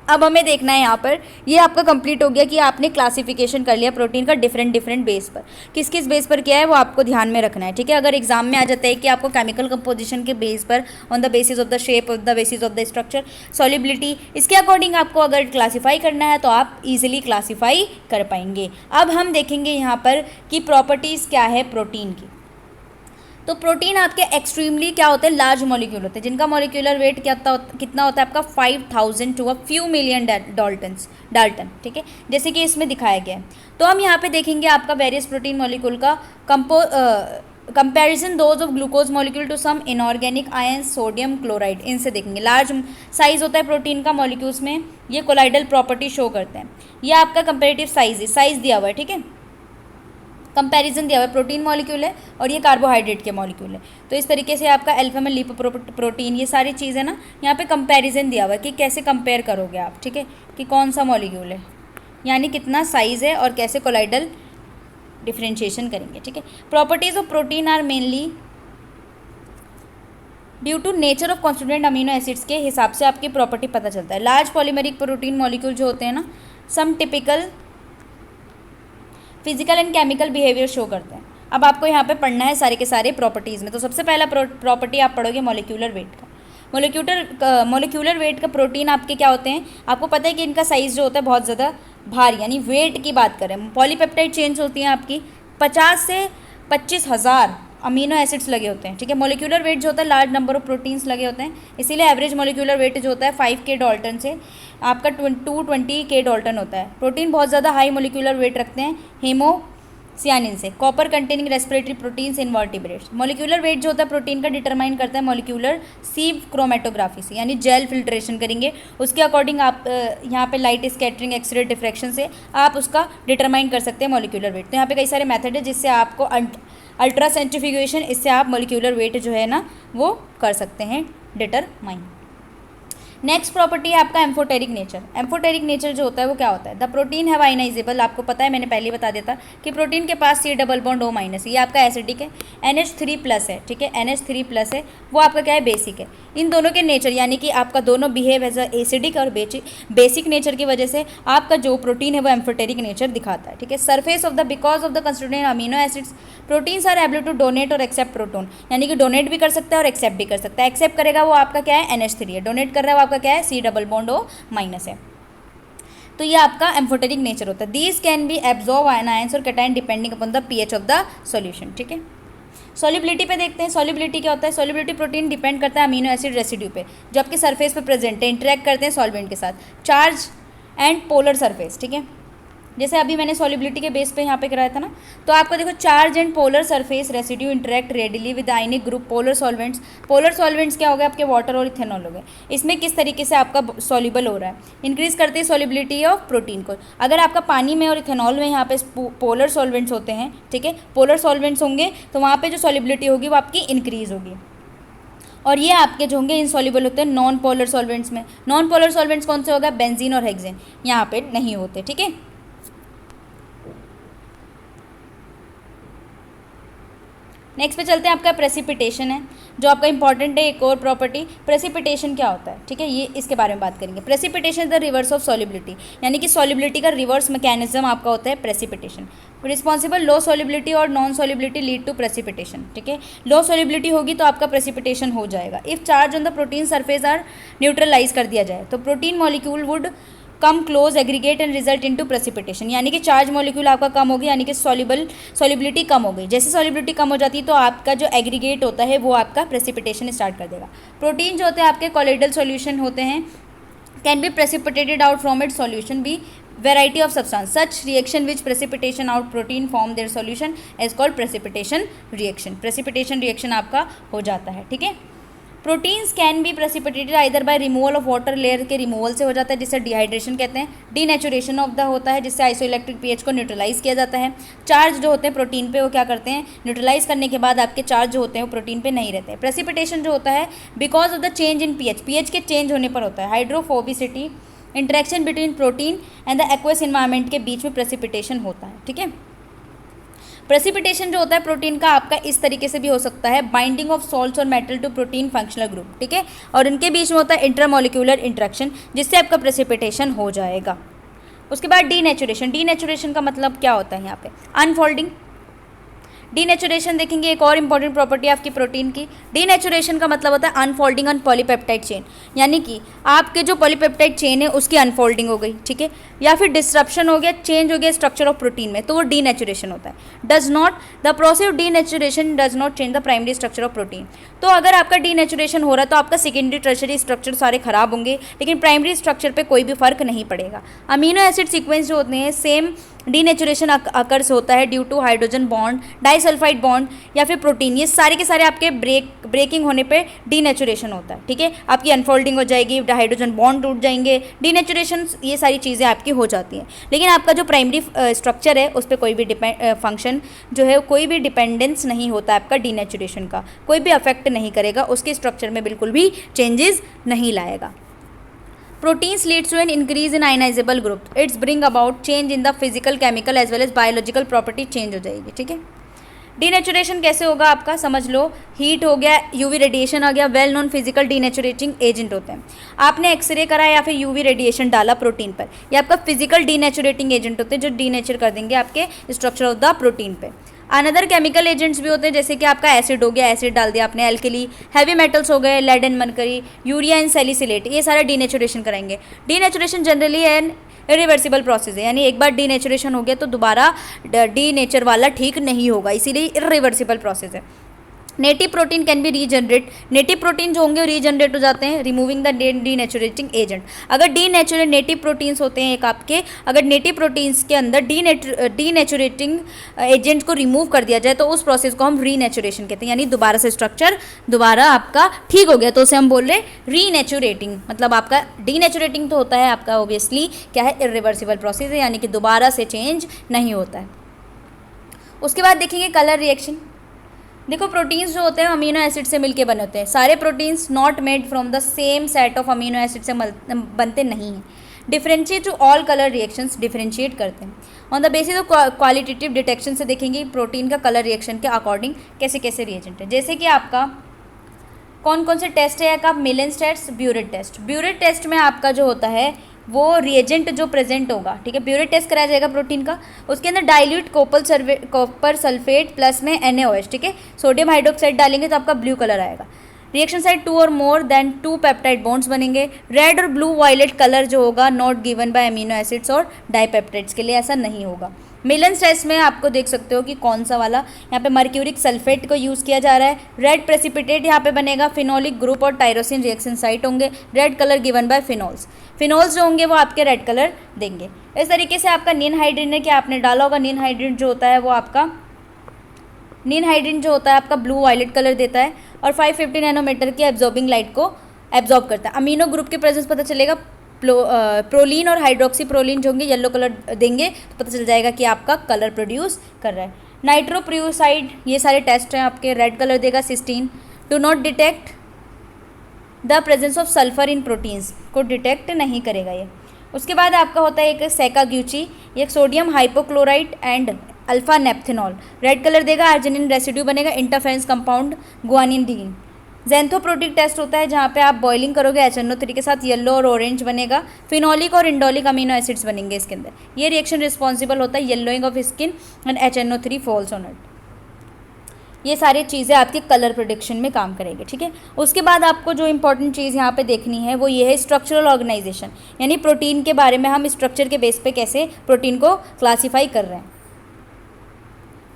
अब हमें देखना है यहाँ पर, ये आपका कंप्लीट हो गया कि आपने क्लासिफिकेशन कर लिया प्रोटीन का डिफरेंट बेस पर। किस किस बेस पर किया है वो आपको ध्यान में रखना है, ठीक है। अगर एग्जाम में आ जाता है कि आपको केमिकल कंपोजिशन के बेस पर, on the basis of the shape, of the basis of the structure, solubility, इसके अकॉर्डिंग आपको अगर क्लासीफाई करना है तो आप ईजिली क्लासीफाई कर पाएंगे। अब हम देखेंगे यहाँ पर कि प्रॉपर्टीज़ क्या है प्रोटीन की। तो प्रोटीन आपके एक्सट्रीमली क्या होते हैं, लार्ज मॉलिक्यूल होते हैं, जिनका मॉलिक्यूलर वेट कितना होता है आपका 5000 to a few million dalton, ठीक है, जैसे कि इसमें दिखाया गया है। तो हम यहाँ पे देखेंगे आपका वेरियस प्रोटीन मॉलिक्यूल का comparison those of glucose molecule to some inorganic ions, sodium chloride, इनसे देखेंगे। लार्ज साइज होता है प्रोटीन का मॉलिक्यूल्स में, ये कोलाइडल प्रॉपर्टी शो करते हैं। ये आपका कंपेरेटिव साइज दिया हुआ है, ठीक है, कंपैरिजन दिया हुआ है। प्रोटीन मॉलिक्यूल है और ये कार्बोहाइड्रेट के मॉलिक्यूल है। तो इस तरीके से आपका अल्फा में लिपोप्रोटीन, ये सारी चीज़ें ना यहाँ पे कंपैरिजन दिया हुआ है कि कैसे कंपेयर करोगे आप, ठीक है, कि कौन सा मॉलिक्यूल है, यानी कितना साइज़ है और कैसे कोलाइडल डिफ्रेंशिएशन करेंगे, ठीक है। Properties of protein are mainly due to nature of constituent amino acids के हिसाब से आपकी प्रॉपर्टी पता चलता है। लार्ज पॉलीमेरिक प्रोटीन मॉलिक्यूल जो होते हैं ना, some typical physical and chemical behaviour show करते हैं। अब आपको यहाँ पे पढ़ना है सारे के सारे प्रॉपर्टीज़ में। तो सबसे पहला प्रॉपर्टी आप पढ़ोगे मॉलिक्यूलर वेट का। मॉलिक्यूलर वेट का प्रोटीन आपके क्या होते हैं, आपको पता है कि इनका साइज़ जो होता है बहुत ज़्यादा भारी, यानी वेट की बात करें, पॉलीपेप्टाइड चेन्स होती हैं आपकी 50 से 25,000 अमीनो एसिड्स लगे होते हैं, ठीक है। मॉलिक्यूलर वेट जो होता है लार्ज नंबर ऑफ प्रोटीन्स लगे होते हैं, इसीलिए एवरेज मॉलिक्यूलर वेट जो होता है 5 के डाल्टन से आपका 220 के डाल्टन होता है। प्रोटीन बहुत ज़्यादा हाई मॉलिक्यूलर वेट रखते हैं। सियानिन से। कॉपर कंटेनिंग रेस्पिरेटरी प्रोटीन्स इन वर्टिब्रेट्स। मॉलिक्यूलर वेट जो होता है प्रोटीन का डिटरमाइन करता है मॉलिक्यूलर सीव क्रोमेटोग्राफी से, यानी जेल फिल्ट्रेशन करेंगे उसके अकॉर्डिंग आप यहाँ पे लाइट स्कैटरिंग एक्सरे डिफ्रैक्शन से आप उसका डिटरमाइन कर सकते हैं मॉलिक्यूलर वेट। तो यहाँ पे कई सारे मेथड है जिससे आपको अल्ट्रा सेंट्रीफ्यूगेशन, इससे आप मॉलिक्यूलर वेट जो है ना वो कर सकते हैं डिटरमाइन। नेक्स्ट प्रॉपर्टी है आपका एम्फोटेरिक नेचर। एम्फोटेरिक नेचर जो होता है वो क्या होता है? द प्रोटीन हैव आयनाइजेबल, आपको पता है मैंने पहले बता दिया था कि प्रोटीन के पास C डबल बॉन्ड O-, ये आपका एसिडिक है, NH3+ है, ठीक है, NH3+ है, वो आपका क्या है? बेसिक है। इन दोनों के नेचर यानी कि आपका दोनों बिहेव एज अ एसिडिक और बेसिक नेचर की वजह से आपका जो प्रोटीन है वो एम्फोटेरिक नेचर दिखाता है, ठीक है। Surface of the because of the constituent amino acids proteins are able to donate और एक्सेप्ट प्रोटोन, यानी कि डोनेट भी कर सकता है और एक्सेप्ट भी कर सकता है। एक्सेप्ट करेगा वो आपका क्या है? NH3 है, डोनेट कर रहा है वो आपका क्या है? C डबल बॉन्ड O- है। तो ये आपका एम्फोटेरिक नेचर होता है। These can be absorb ions और cation depending upon the pH of the solution, ठीक है। सॉल्युबिलिटी पे देखते हैं। सॉल्युबिलिटी क्या होता है? सॉल्युबिलिटी प्रोटीन डिपेंड करता है अमीनो एसिड रेसिड्यू पे जो आपके सरफेस पे प्रेजेंट है, इंटरेक्ट करते हैं सॉल्वेंट के साथ। चार्ज एंड पोलर सरफेस, ठीक है, जैसे अभी मैंने सॉल्युबिलिटी के बेस पे यहाँ पे कराया था ना, तो आपको देखो charge and polar surface residue interact readily with ionic group polar solvents. Polar solvents क्या हो गए? आपके वाटर और इथेनॉल हो गए। इसमें किस तरीके से आपका सॉल्युबल हो रहा है? इंक्रीज करते हैं सॉल्युबिलिटी ऑफ प्रोटीन को। अगर आपका पानी में और इथेनॉल में यहाँ पे पोलर सॉल्वेंट्स होते हैं, ठीक है, पोलर सॉल्वेंट्स होंगे तो वहाँ पे जो सॉल्युबिलिटी होगी वो आपकी इंक्रीज होगी। और ये आपके जो होंगे इनसॉल्युबल होते हैं नॉन पोलर सॉल्वेंट्स में। नॉन पोलर सॉल्वेंट्स कौन से होगा? बेंजीन और हेक्सेन, यहाँ पे नहीं होते, ठीक है। नेक्स्ट पे चलते हैं। आपका प्रेसिपिटेशन है जो आपका इंपॉर्टेंट है, एक और प्रॉपर्टी। प्रेसिपिटेशन क्या होता है, ठीक है, ये इसके बारे में बात करेंगे। Precipitation the reverse of solubility, यानी कि सॉल्युबिलिटी का रिवर्स मैकेनिज्म आपका होता है प्रेसिपिटेशन। रिस्पॉन्सिबल लो सॉल्युबिलिटी और non solubility lead to precipitation, ठीक है। लो सॉल्युबिलिटी होगी तो आपका प्रेसिपिटेशन हो जाएगा। If charge on the protein surface are neutralise कर दिया जाए तो protein molecule would come close aggregate and result into precipitation, यानी कि चार्ज मॉलिक्यूल आपका कम होगी, यानी कि सॉल्युबिलिटी कम हो गई। जैसे सॉल्युबिलिटी कम हो जाती है तो आपका जो एग्रीगेट होता है वो आपका प्रेसिपिटेशन स्टार्ट कर देगा। प्रोटीन जो होते हैं आपके कॉलोइडल सॉल्यूशन होते हैं, can be precipitated out from its solution be variety of substance such reaction which precipitation out protein form their solution is called precipitation reaction आपका हो जाता है, ठीक है। Proteins can be precipitated either bye removal of water, layer के removal से हो जाता है जिससे डिहाइड्रेशन कहते हैं। डीनेचुरेशन ऑफ द होता है जिससे आइसोइलेक्ट्रिक पीएच को न्यूट्रलाइज किया जाता है। चार्ज जो होते हैं प्रोटीन पे वो क्या करते हैं? न्यूट्रलाइज करने के बाद आपके चार्ज जो होते हैं वो प्रोटीन पे नहीं रहते हैं। प्रेसिपिटेशन जो होता है because of the change in pH के चेंज होने पर होता है। Hydrophobicity, interaction between protein and the aqueous environment के बीच में प्रेसिपिटेशन होता है, ठीक है। प्रेसिपिटेशन जो होता है प्रोटीन का आपका इस तरीके से भी हो सकता है, बाइंडिंग ऑफ सॉल्ट्स और metal to protein functional group, ठीक है, और इनके बीच में होता है इंटरमोलिक्यूलर इंटरेक्शन जिससे आपका प्रेसिपिटेशन हो जाएगा। उसके बाद डीनेचुरेशन का मतलब क्या होता है? यहाँ पे अनफोल्डिंग। डीनेचुरेशन देखेंगे एक और इंपॉर्टेंट प्रॉपर्टी आपकी प्रोटीन की। डीनेचुरेशन का मतलब होता है अनफोल्डिंग ऑन पॉलीपेप्टाइड चेन, यानी कि आपके जो पॉलीपेप्टाइड चेन है उसकी अनफोल्डिंग हो गई, ठीक है, या फिर डिस्ट्रप्शन हो गया, चेंज हो गया स्ट्रक्चर ऑफ प्रोटीन में, तो वो डीनेचुरेशन होता है। The process of denaturation does not change the primary structure of protein. तो अगर आपका डीनेचुरेशन हो रहा है तो आपका सेकेंडरी टर्शरी स्ट्रक्चर सारे खराब होंगे, लेकिन प्राइमरी स्ट्रक्चर पे कोई भी फर्क नहीं पड़ेगा। अमीनो एसिड सीक्वेंस जो होते हैं सेम डीनेचुरेशन अकर्स होता है due to hydrogen bond, disulphide bond या फिर प्रोटीन, ये सारे के सारे आपके ब्रेकिंग होने पे डीनेचुरेशन होता है, ठीक है। आपकी अनफोल्डिंग हो जाएगी, हाइड्रोजन बॉन्ड टूट जाएंगे, डीनेचुरेशन, ये सारी चीज़ें आपकी हो जाती हैं। लेकिन आपका जो प्राइमरी स्ट्रक्चर है उस पर कोई भी फंक्शन जो है कोई भी डिपेंडेंस नहीं होता आपका डीनेचुरेशन का, कोई भी अफेक्ट नहीं करेगा, उसके स्ट्रक्चर में बिल्कुल भी चेंजेस नहीं लाएगा। Proteins leads to an increase in ionizable group. It's bring about change in the physical, chemical as well as biological property change हो जाएगी, ठीक है। डीनेचुरेशन कैसे होगा आपका? समझ लो, हीट हो गया, यूवी रेडिएशन आ गया, वेल नोन फिजिकल डीनेचुरेटिंग एजेंट होते हैं। आपने एक्सरे करा या फिर यूवी रेडिएशन डाला प्रोटीन पर, ये आपका फिजिकल डीनेचुरेटिंग एजेंट होते हैं जो डीनेचर कर देंगे आपके स्ट्रक्चर ऑफ द प्रोटीन पे। अनदर केमिकल एजेंट्स भी होते हैं जैसे कि आपका एसिड हो गया, एसिड डाल दिया आपने, एल्कली, हैवी मेटल्स हो गए, lead and mercury, urea and salicylate, ये सारा डीनेचुरेशन कराएंगे। Denaturation generally an irreversible process है, यानी एक बार डीनेचुरेशन हो गया तो दोबारा डीनेचर वाला ठीक नहीं होगा, इसीलिए इरिवर्सिबल प्रोसेस है। Native protein can be regenerate, native protein जो होंगे वो रीजनरेट हो जाते हैं रिमूविंग द डीनेचुरेटिंग एजेंट। अगर डीनेचुरेट नेटिव प्रोटीन्स होते हैं एक आपके, अगर नेटिव प्रोटीन्स के अंदर डीनेचुरेटिंग एजेंट को रिमूव कर दिया जाए तो उस प्रोसेस को हम रीनेचुरेशन कहते हैं, यानी दोबारा से स्ट्रक्चर दोबारा आपका ठीक हो गया तो उसे हम बोल रहे रीनेचुरेटिंग। मतलब आपका डीनेचुरेटिंग तो होता है आपका ऑब्वियसली क्या है, इरिवर्सिबल प्रोसेस है, यानी कि दोबारा से चेंज नहीं होता है। उसके बाद देखेंगे कलर रिएक्शन। देखो प्रोटीन्स जो होते हैं अमीनो एसिड से मिलके बने होते हैं, सारे proteins not made from the same set of amino acid से बनते नहीं हैं। Differentiate to all colour reactions, differentiate करते हैं on the basis of qualitative detection से देखेंगे प्रोटीन का कलर रिएक्शन के अकॉर्डिंग कैसे कैसे रिएजेंट है। जैसे कि आपका कौन कौन से टेस्ट है का, Millon's test, biuret test. Biuret test में आपका जो होता है वो रिएजेंट जो प्रेजेंट होगा, ठीक है, ब्यूरेट टेस्ट कराया जाएगा प्रोटीन का, उसके अंदर डाइल्यूट कॉपर सल्फेट प्लस में NaOH, ठीक है, सोडियम हाइड्रोक्साइड डालेंगे तो आपका ब्लू कलर आएगा। रिएक्शन साइड 2 और मोर देन 2 पेप्टाइड बॉन्ड्स बनेंगे। रेड और ब्लू वायलेट कलर जो होगा not given by amino acids और डाइपेप्टाइड्स के लिए ऐसा नहीं होगा। मिलेंस टेस्ट में आपको देख सकते हो कि कौन सा वाला, यहाँ पे मर्क्यूरिक सल्फेट को यूज़ किया जा रहा है। रेड प्रेसिपिटेट यहाँ पे बनेगा, फिनोलिक ग्रुप और टायरोसिन रिएक्शन साइट होंगे, red colour given by phenols. Phenols जो होंगे वो आपके रेड कलर देंगे। इस तरीके से आपका नीन हाइड्रेट क्या आपने डाला होगा, नीन हाइड्रेट जो होता है वो आपका नीन हाइड्रेट जो होता है आपका ब्लू वायलेट कलर देता है और 550 नैनोमीटर की एब्जॉर्बिंग लाइट को एब्जॉर्ब करता है। अमीनो ग्रुप के प्रेजेंस पता चलेगा, प्रोलीन और हाइड्रोक्सी प्रोलीन जो होंगे येलो कलर देंगे तो पता चल जाएगा कि आपका कलर प्रोड्यूस कर रहा है। नाइट्रोप्रियोसाइड, ये सारे टेस्ट हैं आपके, रेड कलर देगा। Cysteine to not detect the presence of sulphur in proteins, को डिटेक्ट नहीं करेगा ये। उसके बाद आपका होता है एक सेकाग्यूची, एक sodium hypochlorite and alpha naphthol, red colour देगा। आर्जिनिन रेसिड्यू बनेगा, interference compound guanidine. Xanthoproteic test होता है जहाँ पे आप बॉइलिंग करोगे HNO3 के साथ, येलो और ऑरेंज बनेगा। फिनोलिक और इंडोलिक अमीनो एसिड्स बनेंगे इसके अंदर। ये रिएक्शन रिस्पॉन्सिबल होता है yellowing of skin and HNO3 falls on it. ये सारी चीज़ें आपके कलर प्रोडिक्शन में काम करेंगे, ठीक है। उसके बाद आपको जो इंपॉर्टेंट चीज़ यहाँ पे देखनी है वो ये है स्ट्रक्चरल ऑर्गेनाइजेशन, यानी प्रोटीन के बारे में हम स्ट्रक्चर के बेस पे कैसे प्रोटीन को क्लासीफाई कर रहे हैं।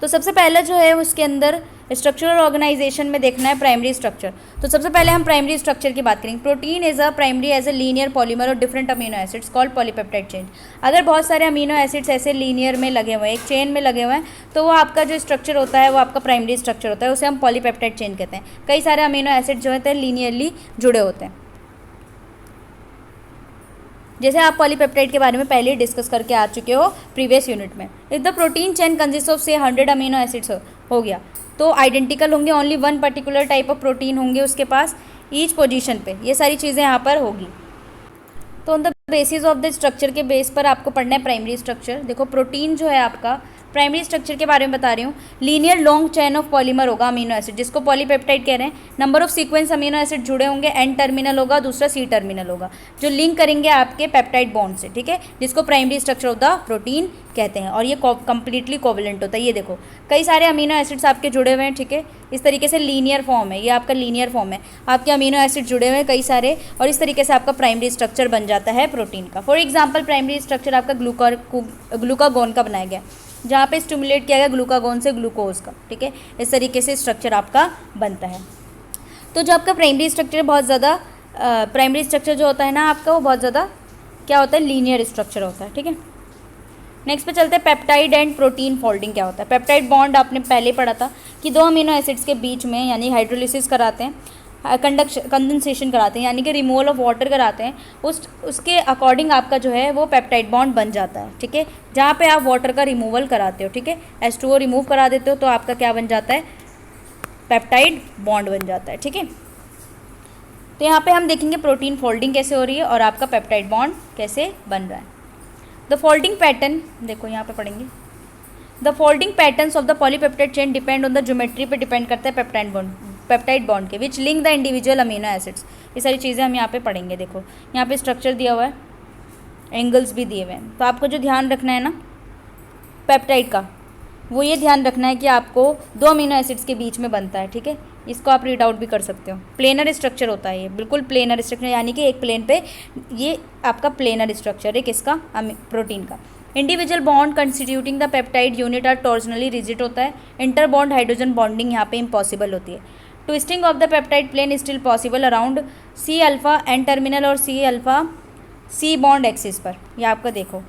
तो सबसे पहले जो है उसके अंदर स्ट्रक्चरल ऑर्गेनाइजेशन में देखना है प्राइमरी स्ट्रक्चर। तो सबसे पहले हम प्राइमरी स्ट्रक्चर की बात करेंगे। Protein is a primary as a linear polymer और different amino acids called polypeptide chain. अगर बहुत सारे अमीनो एसिड्स ऐसे लीनियर में लगे हुए हैं, एक चेन में लगे हुए हैं, तो वो आपका जो स्ट्रक्चर होता है वो आपका प्राइमरी स्ट्रक्चर होता है, उसे हम पॉलीपेप्टाइड चेन कहते हैं। कई सारे अमीनो एसिड जो होते हैं लीनियरली जुड़े होते हैं। जैसे आप पॉलीपेप्टाइड के बारे में पहले ही डिस्कस करके आ चुके हो प्रीवियस यूनिट में। If the protein chain consist of से 100 अमीनो एसिड्स हो गया तो आइडेंटिकल होंगे, only one particular type of protein होंगे उसके पास ईच पोजीशन पे, ये सारी चीज़ें यहाँ पर होगी। तो on the basis of the structure के बेस पर आपको पढ़ना है प्राइमरी स्ट्रक्चर। देखो प्रोटीन जो है आपका प्राइमरी स्ट्रक्चर के बारे में बता रही हूँ। Linear long chain of polymer होगा अमीनो एसिड, जिसको पॉलीपेप्टाइड कह रहे हैं। Number of sequence amino acid जुड़े होंगे, एन टर्मिनल होगा, दूसरा सी टर्मिनल होगा, जो लिंक करेंगे आपके पेप्टाइड बॉन्ड से, ठीक है, जिसको primary structure of the protein कहते हैं। और ये कंप्लीटली कोवलेंट होता है। ये देखो कई सारे अमीनो एसिड्स आपके जुड़े हुए हैं, ठीक है, इस तरीके से लीनियर फॉर्म है, ये आपका लीनियर फॉर्म है, आपके अमीनो एसिड जुड़े हुए हैं कई सारे, और इस तरीके से आपका प्राइमरी स्ट्रक्चर बन जाता है प्रोटीन का। फॉर एग्जाम्पल प्राइमरी स्ट्रक्चर आपका ग्लूकागोन का बनाया गया, जहाँ पे स्टिमुलेट किया गया ग्लूकागोन से ग्लूकोज का, ठीक है, इस तरीके से स्ट्रक्चर आपका बनता है। तो जो आपका प्राइमरी स्ट्रक्चर बहुत ज़्यादा प्राइमरी स्ट्रक्चर जो होता है ना आपका, वो बहुत ज़्यादा क्या होता है, लीनियर स्ट्रक्चर होता है, ठीक है। नेक्स्ट पे चलते हैं पेप्टाइड एंड प्रोटीन फोल्डिंग क्या होता है। पेप्टाइड बॉन्ड आपने पहले पढ़ा था कि दो अमीनो एसिड्स के बीच में यानी हाइड्रोलिसिस कराते हैं, कंडेंसेशन कराते हैं, यानी कि रिमूवल ऑफ वाटर कराते हैं, उसके अकॉर्डिंग आपका जो है वो पेप्टाइड बॉन्ड बन जाता है, ठीक है। जहाँ पे आप वाटर का रिमूवल कराते हो, ठीक है, H2O रिमूव करा देते हो तो आपका क्या बन जाता है, पेप्टाइड बॉन्ड बन जाता है, ठीक है। तो यहाँ पे हम देखेंगे प्रोटीन फोल्डिंग कैसे हो रही है और आपका पेप्टाइड बॉन्ड कैसे बन रहा है। द फोल्डिंग पैटर्न देखो यहाँ पे पढ़ेंगे। The folding patterns of the polypeptide chain depend on the geometry पे डिपेंड करता है पेप्टाइड बॉन्ड के, which link the individual amino acids. ये सारी चीज़ें हम यहाँ पे पढ़ेंगे। देखो यहाँ पे स्ट्रक्चर दिया हुआ है, एंगल्स भी दिए हुए हैं, तो आपको जो ध्यान रखना है ना पेप्टाइड का, वो ये ध्यान रखना है कि आपको दो अमीनो एसिड्स के बीच में बनता है, ठीक है। इसको आप रीड आउट भी कर सकते हो। प्लेनर स्ट्रक्चर होता है ये, बिल्कुल प्लेनर स्ट्रक्चर, यानी कि एक प्लेन पे ये आपका प्लेनर स्ट्रक्चर है किसका, प्रोटीन का। Individual bond constituting the peptide unit are torsionally rigid होता है। इंटर बॉन्ड हाइड्रोजन बॉन्डिंग यहाँ पे इम्पॉसिबल होती है। Twisting of the peptide plane still possible around C alpha N terminal और C alpha C bond axis पर। ये आपका देखो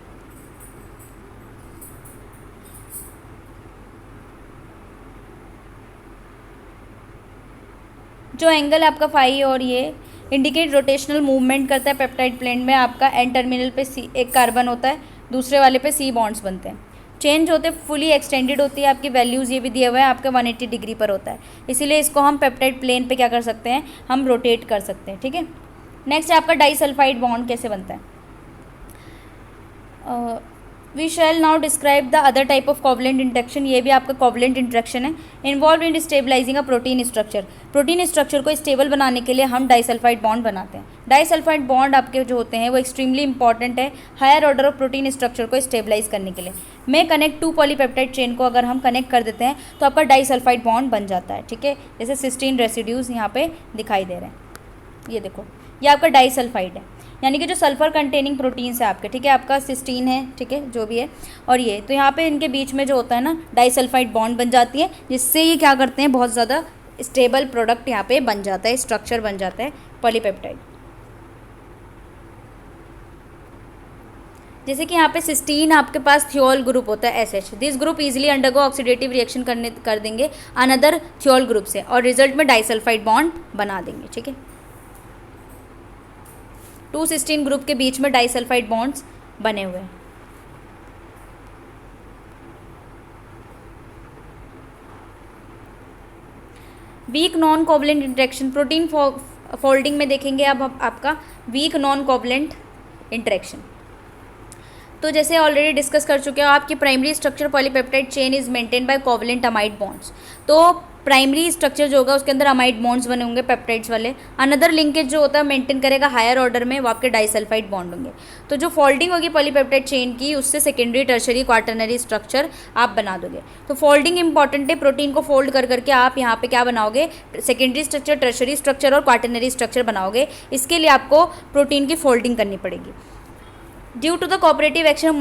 जो एंगल आपका फाई और ये इंडिकेट रोटेशनल मूवमेंट करता है पेप्टाइड प्लेन में। आपका एन टर्मिनल पे सी एक कार्बन होता है, दूसरे वाले पे सी बॉन्ड्स बनते हैं। चेंज होते फुली एक्सटेंडेड होती है। आपकी वैल्यूज़ ये भी दिया हुआ है, आपका 180 डिग्री पर होता है, इसीलिए इसको हम पेप्टाइड प्लेन पे क्या कर सकते हैं, हम रोटेट कर सकते हैं। ठीक है, नेक्स्ट आपका डाइसल्फाइड बॉन्ड कैसे बनता है। We shall now describe the other type of covalent interaction. ये भी आपका कोवलेंट इंटरेक्शन है, involve in stabilising a protein structure. Protein structure को स्टेबल बनाने के लिए हम डाइसल्फाइड बॉन्ड बनाते हैं। डाइसल्फाइड बॉन्ड आपके जो होते हैं वो एक्सट्रीमली इंपॉर्टेंट है higher order of protein structure को स्टेबलाइज करने के लिए। में कनेक्ट टू पॉलीपेप्टाइड चेन को अगर हम कनेक्ट कर देते हैं तो आपका डाइसल्फाइड बॉन्ड बन जाता है। ठीक है, जैसे सिस्टीन रेसिड्यूज यहाँ पे दिखाई दे रहे हैं, ये देखो ये आपका डाइसल्फाइड है, यानी कि जो सल्फर कंटेनिंग प्रोटीन्स है आपके। ठीक है, आपका सिस्टीन है, ठीक है, जो भी है, और ये तो यहाँ पे इनके बीच में जो होता है ना डाइसल्फाइड बॉन्ड बन जाती है, जिससे ये क्या करते हैं, बहुत ज़्यादा स्टेबल प्रोडक्ट यहाँ पे बन जाता है, स्ट्रक्चर बन जाता है पॉलीपेप्टाइड। जैसे कि यहाँ पे सिस्टीन आपके पास थियोल ग्रुप होता है SH। This group easily undergo oxidative reaction कर देंगे अनदर थियोल ग्रुप से और रिजल्ट में डाइसल्फाइड बॉन्ड बना देंगे। ठीक है, 2 सिस्टीन ग्रुप के बीच में डाइसल्फाइड बॉन्ड्स बने हुए हैं। Weak non covalent interaction, protein folding में देखेंगे अब आपका वीक नॉन कोवलेंट इंटरेक्शन। तो जैसे ऑलरेडी डिस्कस कर चुके हो, आपकी primary structure polypeptide chain is maintain by covalent amide bonds. तो प्राइमरी स्ट्रक्चर जो होगा उसके अंदर अमाइड बॉन्ड्स बने होंगे पेप्टाइड्स वाले। अनदर लिंकेज जो होता है मेंटेन करेगा हायर ऑर्डर में, वो आपके डाइसल्फाइड बॉन्ड होंगे। तो जो फोल्डिंग होगी पॉलीपेप्टाइड चेन की, उससे सेकेंडरी टर्शरी क्वाटरनरी स्ट्रक्चर आप बना दोगे। तो फोल्डिंग इंपॉर्टेंट है, प्रोटीन को फोल्ड कर करके आप यहाँ पे क्या बनाओगे, सेकेंडरी स्ट्रक्चर, टर्शरी स्ट्रक्चर और क्वाटरनरी स्ट्रक्चर बनाओगे। इसके लिए आपको प्रोटीन की फोल्डिंग करनी पड़ेगी। Due to the cooperative action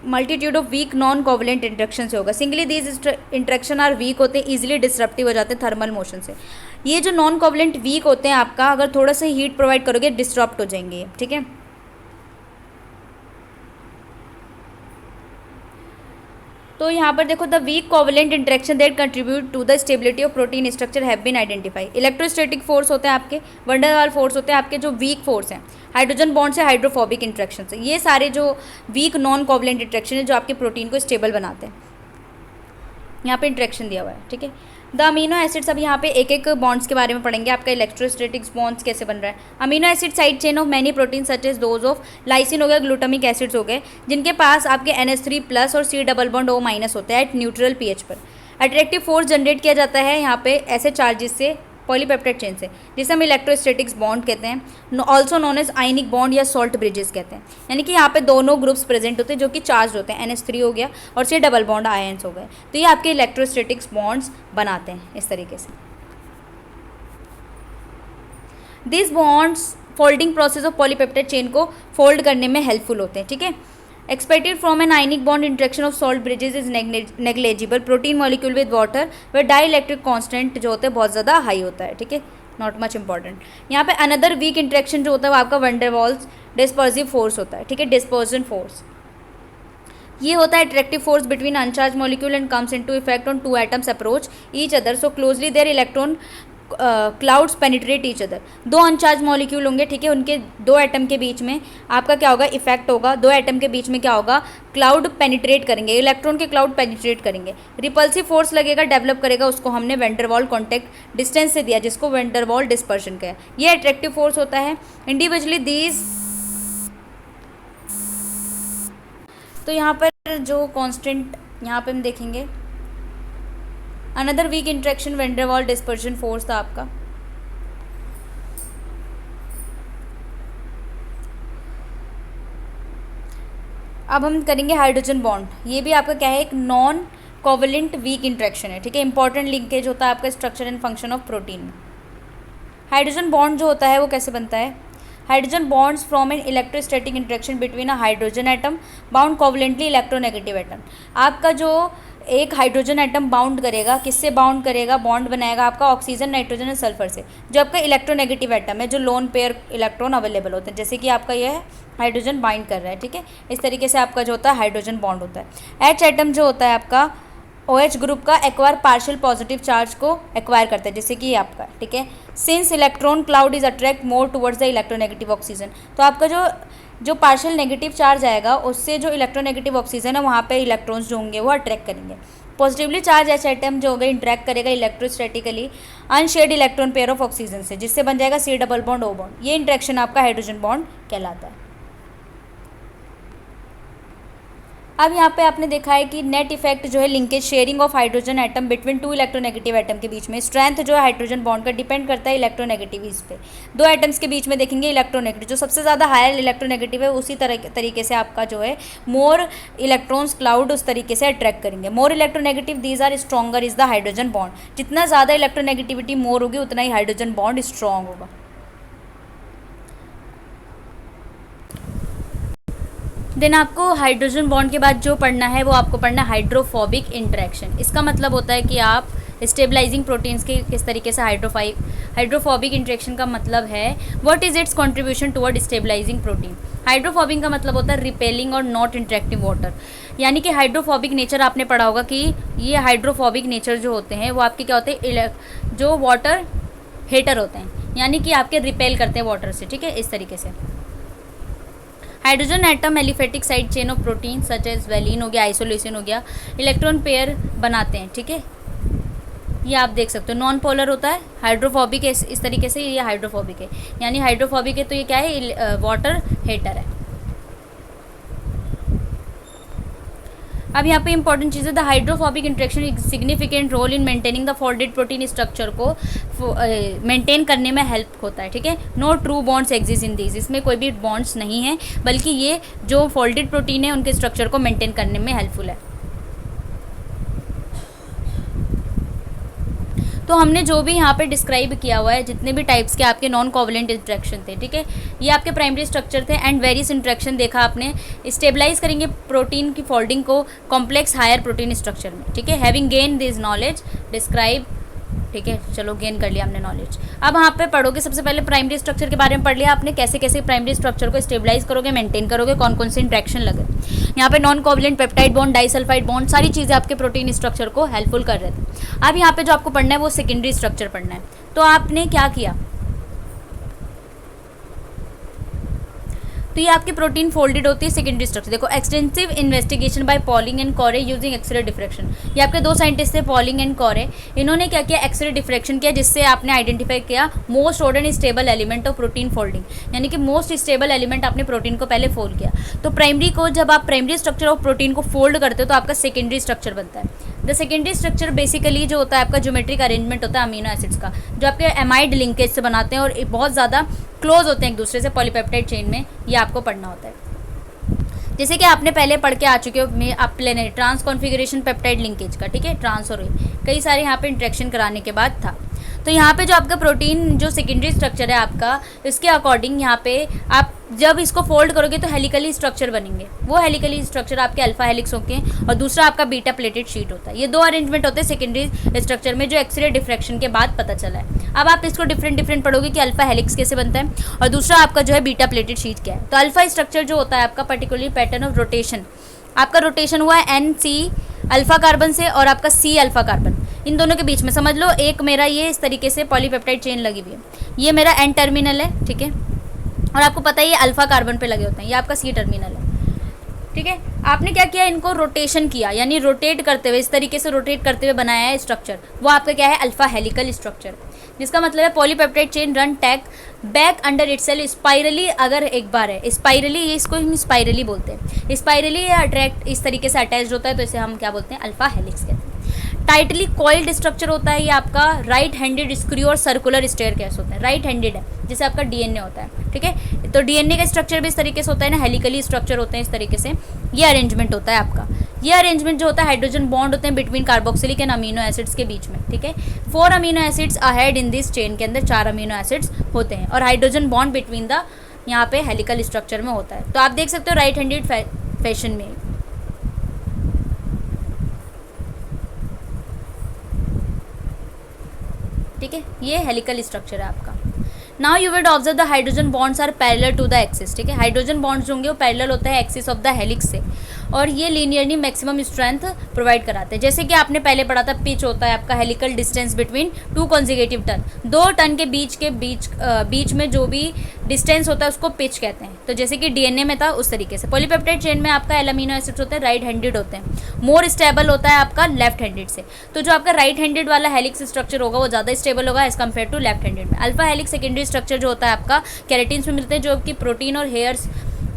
multitude of weak non covalent interaction से होगा। Singly these interaction are weak होते हैं, इजीली डिसरप्टिव हो जाते हैं थर्मल मोशन से। ये जो नॉन कोवलेंट वीक होते हैं आपका, अगर थोड़ा सा हीट प्रोवाइड करोगे डिसरप्ट हो जाएंगे। ठीक है, तो यहाँ पर देखो the weak covalent interaction that contribute to the stability of protein structure have been identify. Electrostatic force होते हैं आपके, वंडरवाल फोर्स होते हैं आपके, जो वीक फोर्स हैं हाइड्रोजन बॉन्ड से हाइड्रोफोबिक इंटरेक्शन से। ये सारे जो वीक नॉन कोवलेंट इंटरेक्शन है जो आपके प्रोटीन को स्टेबल बनाते हैं, यहाँ पे इंटरेक्शन दिया हुआ है। ठीक है, द अमीनो एसिड्स, अब यहाँ पे एक एक बॉन्ड्स के बारे में पढ़ेंगे, आपका इलेक्ट्रोस्टैटिक्स बॉन्ड्स कैसे बन रहा है। Amino acid side chain of many protein such as those of lysine हो गया, ग्लूटामिक एसिड्स हो गए, जिनके पास आपके NH3+ और C डबल बॉन्ड O- होता है एट न्यूट्रल pH पर। अट्रैक्टिव फोर्स जनरेट किया जाता है यहाँ पे ऐसे चार्जेस से पॉलीपेप्टाइड चेन से, जिसे हम इलेक्ट्रोस्टैटिक्स बॉन्ड कहते हैं, also known as ionic bond या सॉल्ट ब्रिजेस कहते हैं। यानी कि यहाँ पे दोनों ग्रुप्स प्रेजेंट होते हैं जो कि चार्ज होते हैं, NH3 हो गया और C डबल बॉन्ड आयंस हो गए। तो ये आपके इलेक्ट्रोस्टैटिक्स बॉन्ड्स बनाते हैं इस तरीके से। This bonds folding process of polypeptide chain को फोल्ड करने में हेल्पफुल होते हैं। ठीक है, expected from an ionic bond interaction of salt bridges is negligible protein molecule with water way dielectric constant जो होता है बहुत ज़्यादा हाई होता है। ठीक है, नॉट मच इंपॉर्टेंट। यहाँ पे अनदर वीक इंटरेक्शन जो होता है वो आपका वंडरवॉल्स डिस्पर्सिव फोर्स होता है। ठीक है, डिस्पर्जन फोर्स ये होता है attractive force between अनचार्ज molecule and comes into effect on 2 atoms approach each other so closely there electron clouds penetrate each other. 2 अनचार्ज molecule होंगे, ठीक है, उनके 2 एटम के बीच में आपका क्या होगा, इफेक्ट होगा। 2 एटम के बीच में क्या होगा, क्लाउड पेनिट्रेट करेंगे, इलेक्ट्रॉन के क्लाउड पेनिट्रेट करेंगे। रिपल्सिव फोर्स लगेगा, डेवलप करेगा, उसको हमने वेंडरवॉल कॉन्टैक्ट डिस्टेंस से दिया, जिसको वेंडरवॉल डिस्पर्शन का है। ये अट्रैक्टिव फोर्स होता है। इंडिविजुअली दीज, तो यहाँ पर जो कांस्टेंट यहाँ पे हम देखेंगे, another weak interaction Van der Waals dispersion force था आपका। अब हम करेंगे हाइड्रोजन बॉन्ड। ये भी आपका क्या है, एक नॉन कोवलेंट वीक इंटरेक्शन है। ठीक है, इंपॉर्टेंट लिंकेज होता है आपका structure and function of protein में। हाइड्रोजन बॉन्ड जो होता है वो कैसे बनता है, hydrogen bonds from an electrostatic interaction between a hydrogen atom bound covalently electronegative atom. आपका जो एक हाइड्रोजन एटम बाउंड करेगा, किससे बाउंड करेगा, बॉन्ड बनाएगा आपका ऑक्सीजन, नाइट्रोजन और सल्फर से, जो आपका इलेक्ट्रोनेगेटिव एटम है, जो लोन पेयर इलेक्ट्रॉन अवेलेबल होते हैं, जैसे कि आपका यह हाइड्रोजन बाइंड कर रहा है, ठीक है। इस तरीके से आपका जो होता है हाइड्रोजन बॉन्ड होता है। एच एटम जो होता है आपका OH ग्रुप का एक्वायर पार्शियल पॉजिटिव चार्ज को एक्वायर करता है, जैसे कि आपका, ठीक है। Since electron cloud is attract more towards the electronegative oxygen, तो आपका जो पार्शियल नेगेटिव चार्ज आएगा उससे जो इलेक्ट्रोनेगेटिव ऑक्सीजन है वहाँ पे इलेक्ट्रॉन्स जो होंगे वो अट्रैक्ट करेंगे। पॉजिटिवली चार्ज एच एटम जो होगा इंटरेक्ट करेगा electrostatically unshared electron pair of oxygen से, जिससे बन जाएगा C double bond O bond. ये इंटरेक्शन आपका हाइड्रोजन बॉन्ड कहलाता है। अब यहाँ पे आपने देखा है कि नेट इफेक्ट जो है linkage sharing of hydrogen atom between two electronegative atom के बीच में, स्ट्रेंथ जो है हाइड्रोजन बॉन्ड का डिपेंड करता है इलेक्ट्रोनेगेटिव इस पे। दो एटम्स के बीच में देखेंगे इलेक्ट्रोनेगेटिव, जो सबसे ज़्यादा हायर इलेक्ट्रोनेगेटिव है उसी तरीके से आपका जो है मोर इलेक्ट्रॉन्स क्लाउड उस तरीके से अट्रैक्ट करेंगे। More electronegative these are stronger is the hydrogen bond. जितना ज़्यादा इलेक्ट्रोनेगेटिविटी मोर होगी उतना ही हाइड्रोजन बॉन्ड स्ट्रॉन्ग होगा। देन आपको हाइड्रोजन बॉन्ड के बाद जो पढ़ना है वो आपको पढ़ना है हाइड्रोफोबिक इंटरेक्शन। इसका मतलब होता है कि आप स्टेबलाइजिंग प्रोटीन्स के किस तरीके से हाइड्रोफोबिक इंटरेक्शन का मतलब है what is its contribution toward stabilising protein. Hydrophobic का मतलब होता है रिपेलिंग और नॉट इंटरेक्टिव वाटर, यानी कि हाइड्रोफोबिक नेचर आपने पढ़ा होगा कि ये हाइड्रोफोबिक नेचर जो होते हैं वो आपके क्या होते हैं, जो वाटर हेटर होते हैं, यानी कि आपके रिपेल करते हैं वाटर से, ठीक है, इस तरीके से। Hydrogen atom aliphatic side chain of protein such as valine हो गया, आइसोलेशन हो गया, इलेक्ट्रॉन पेयर बनाते हैं, ठीक है। ये आप देख सकते हो नॉन पोलर होता है, हाइड्रोफोबिक है इस तरीके से, ये हाइड्रोफोबिक है, यानी हाइड्रोफोबिक है तो ये क्या है, वाटर हेटर है। अब यहाँ पे इंपॉर्टेंट चीज़ है द हाइड्रोफोबिक इंटरेक्शन एक significant role in maintaining the folded protein structure को मेंटेन करने में हेल्प होता है, ठीक है। No true bonds exist in these, इसमें कोई भी बॉन्ड्स नहीं है, बल्कि ये जो फोल्डेड प्रोटीन है उनके स्ट्रक्चर को मेंटेन करने में हेल्पफुल है। तो हमने जो भी यहाँ पे डिस्क्राइब किया हुआ है, जितने भी टाइप्स के आपके नॉन कोवलेंट इंटरेक्शन थे, ठीक है, ये आपके प्राइमरी स्ट्रक्चर थे एंड वेरियस इंटरेक्शन देखा आपने, स्टेबलाइज करेंगे प्रोटीन की फोल्डिंग को कॉम्प्लेक्स हायर प्रोटीन स्ट्रक्चर में, ठीक है। Having gain this knowledge describe, ठीक है, चलो गेन कर लिया हमने नॉलेज। अब यहाँ पे पढ़ोगे सबसे पहले प्राइमरी स्ट्रक्चर के बारे में पढ़ लिया आपने, कैसे कैसे प्राइमरी स्ट्रक्चर को स्टेबलाइज करोगे, मेंटेन करोगे, कौन कौन से इंटरेक्शन लगे। यहाँ पे non covalent peptide bond, disulphide bond, सारी चीज़ें आपके प्रोटीन स्ट्रक्चर को हेल्पफुल कर रहे थे। अब यहाँ पे जो आपको पढ़ना है वो सेकेंडरी स्ट्रक्चर पढ़ना है। तो आपने क्या किया, तो ये आपकी प्रोटीन फोल्डेड होती है सेकेंडरी स्ट्रक्चर। देखो extensive investigation by Pauling and Corey using X ray diffraction, ये आपके दो साइंटिस्ट थे पॉलिंग एंड कॉरे, इन्होंने क्या किया, एक्सरे डिफ्रैक्शन किया, जिससे आपने आइडेंटिफाई किया most order stable element of protein folding, यानी कि मोस्ट स्टेबल एलिमेंट आपने प्रोटीन को पहले फोल्ड किया। तो प्राइमरी को जब आप प्राइमरी स्ट्रक्चर ऑफ प्रोटीन को फोल्ड करते हो तो आपका सेकेंडरी स्ट्रक्चर बनता है। द सेकेंडरी स्ट्रक्चर बेसिकली जो होता है आपका ज्योमेट्रिक अरेंजमेंट होता है अमीनो एसिड्स का, जो आपके एमाइड लिंकेज से बनाते हैं और बहुत ज़्यादा क्लोज होते हैं एक दूसरे से पॉलीपेप्टाइड चेन में, ये आपको पढ़ना होता है। जैसे कि आपने पहले पढ़ के आ चुके हो में आप planar trans configuration peptide linkage का, ठीक है, ट्रांस और कई सारे यहाँ पे इंटरेक्शन कराने के बाद था। तो यहाँ पे जो आपका प्रोटीन जो सेकेंडरी स्ट्रक्चर है आपका, इसके अकॉर्डिंग यहाँ पे आप जब इसको फोल्ड करोगे तो हेलिकली स्ट्रक्चर बनेंगे, वो हेलिकली स्ट्रक्चर आपके अल्फा हेलिक्स होते हैं और दूसरा आपका बीटा प्लेटेड शीट होता है। ये दो अरेंजमेंट होते हैं सेकेंडरी स्ट्रक्चर में, जो एक्सरे डिफ्रैक्शन के बाद पता चला है। अब आप इसको डिफरेंट पढ़ोगे कि अल्फा हेलिक्स कैसे बनता है और दूसरा आपका जो है बीटा प्लेटेड शीट क्या है। तो अल्फा स्ट्रक्चर जो होता है आपका पर्टिकुलरली पैटर्न ऑफ रोटेशन, आपका रोटेशन हुआ है NC अल्फा कार्बन से और आपका C अल्फा कार्बन, इन दोनों के बीच में समझ लो एक मेरा ये इस तरीके से पॉलीपेप्टाइड चेन लगी हुई है, ये मेरा N टर्मिनल है, ठीक है, और आपको पता है ये अल्फा कार्बन पे लगे होते हैं, ये आपका C टर्मिनल है, ठीक है। आपने क्या किया, इनको रोटेशन किया, यानी रोटेट करते हुए, इस तरीके से रोटेट करते हुए बनाया है स्ट्रक्चर, वो आपका क्या है, अल्फा हेलिकल स्ट्रक्चर, जिसका मतलब है polypeptide chain run tag back under itself spirally, अगर एक बार है स्पाइरली, ये इसको हम स्पाइरली बोलते हैं, स्पाइरली अट्रैक्ट इस तरीके से अटैच्ड होता है, तो इसे हम क्या बोलते हैं, अल्फा हेलिक्स कहते हैं। टाइटली कॉइल्ड स्ट्रक्चर होता है ये आपका राइट हैंडेड स्क्रू और सर्कुलर स्टेयरकेस होता है, राइट हैंडेड है जैसे आपका DNA होता है, ठीक है। तो DNA का स्ट्रक्चर भी इस तरीके से होता है ना, हेलिकली स्ट्रक्चर होते हैं इस तरीके से, ये अरेंजमेंट होता है आपका। ये अरेंजमेंट जो होता है हाइड्रोजन बॉन्ड होते हैं between carboxylic and amino acids के बीच में, ठीक है। 4 amino acids ahead in this chain, के अंदर 4 अमीनो एसिड्स होते हैं और हाइड्रोजन बॉन्ड बिटवीन द यहाँ पे हेलिकल स्ट्रक्चर में होता है। तो आप देख सकते हो राइट हैंडेड फैशन में। ठीक है, ये हेलिकल स्ट्रक्चर है आपका। Now you will observe the hydrogen bonds are parallel to the axis. ठीक है, हाइड्रोजन बॉन्ड्स होंगे वो पैरेलल होता है एक्सिस ऑफ द हेलिक्स से, और ये लीनियरली मैक्सिमम स्ट्रेंथ प्रोवाइड कराते हैं। जैसे कि आपने पहले पढ़ा था, पिच होता है आपका helical distance between two कॉन्जिगेटिव turn, दो टर्न के बीच में जो भी डिस्टेंस होता है उसको पिच कहते हैं। तो जैसे कि डीएनए में था उस तरीके से। पॉलीपेप्टाइड चेन में आपका एमिनो एसिड्स होते हैं राइट हैंडेड होते हैं, मोर स्टेबल होता है आपका लेफ्ट हैंडेड से। तो जो आपका राइट हैंडेड वाला हेलिक्स स्ट्रक्चर होगा वो ज़्यादा स्टेबल होगा as compare to left handed में। अल्फा हेलिक्स सेकेंडरी स्ट्रक्चर जो होता है आपका केराटिन्स में मिलते हैं, जो कि प्रोटीन और हेयर्स,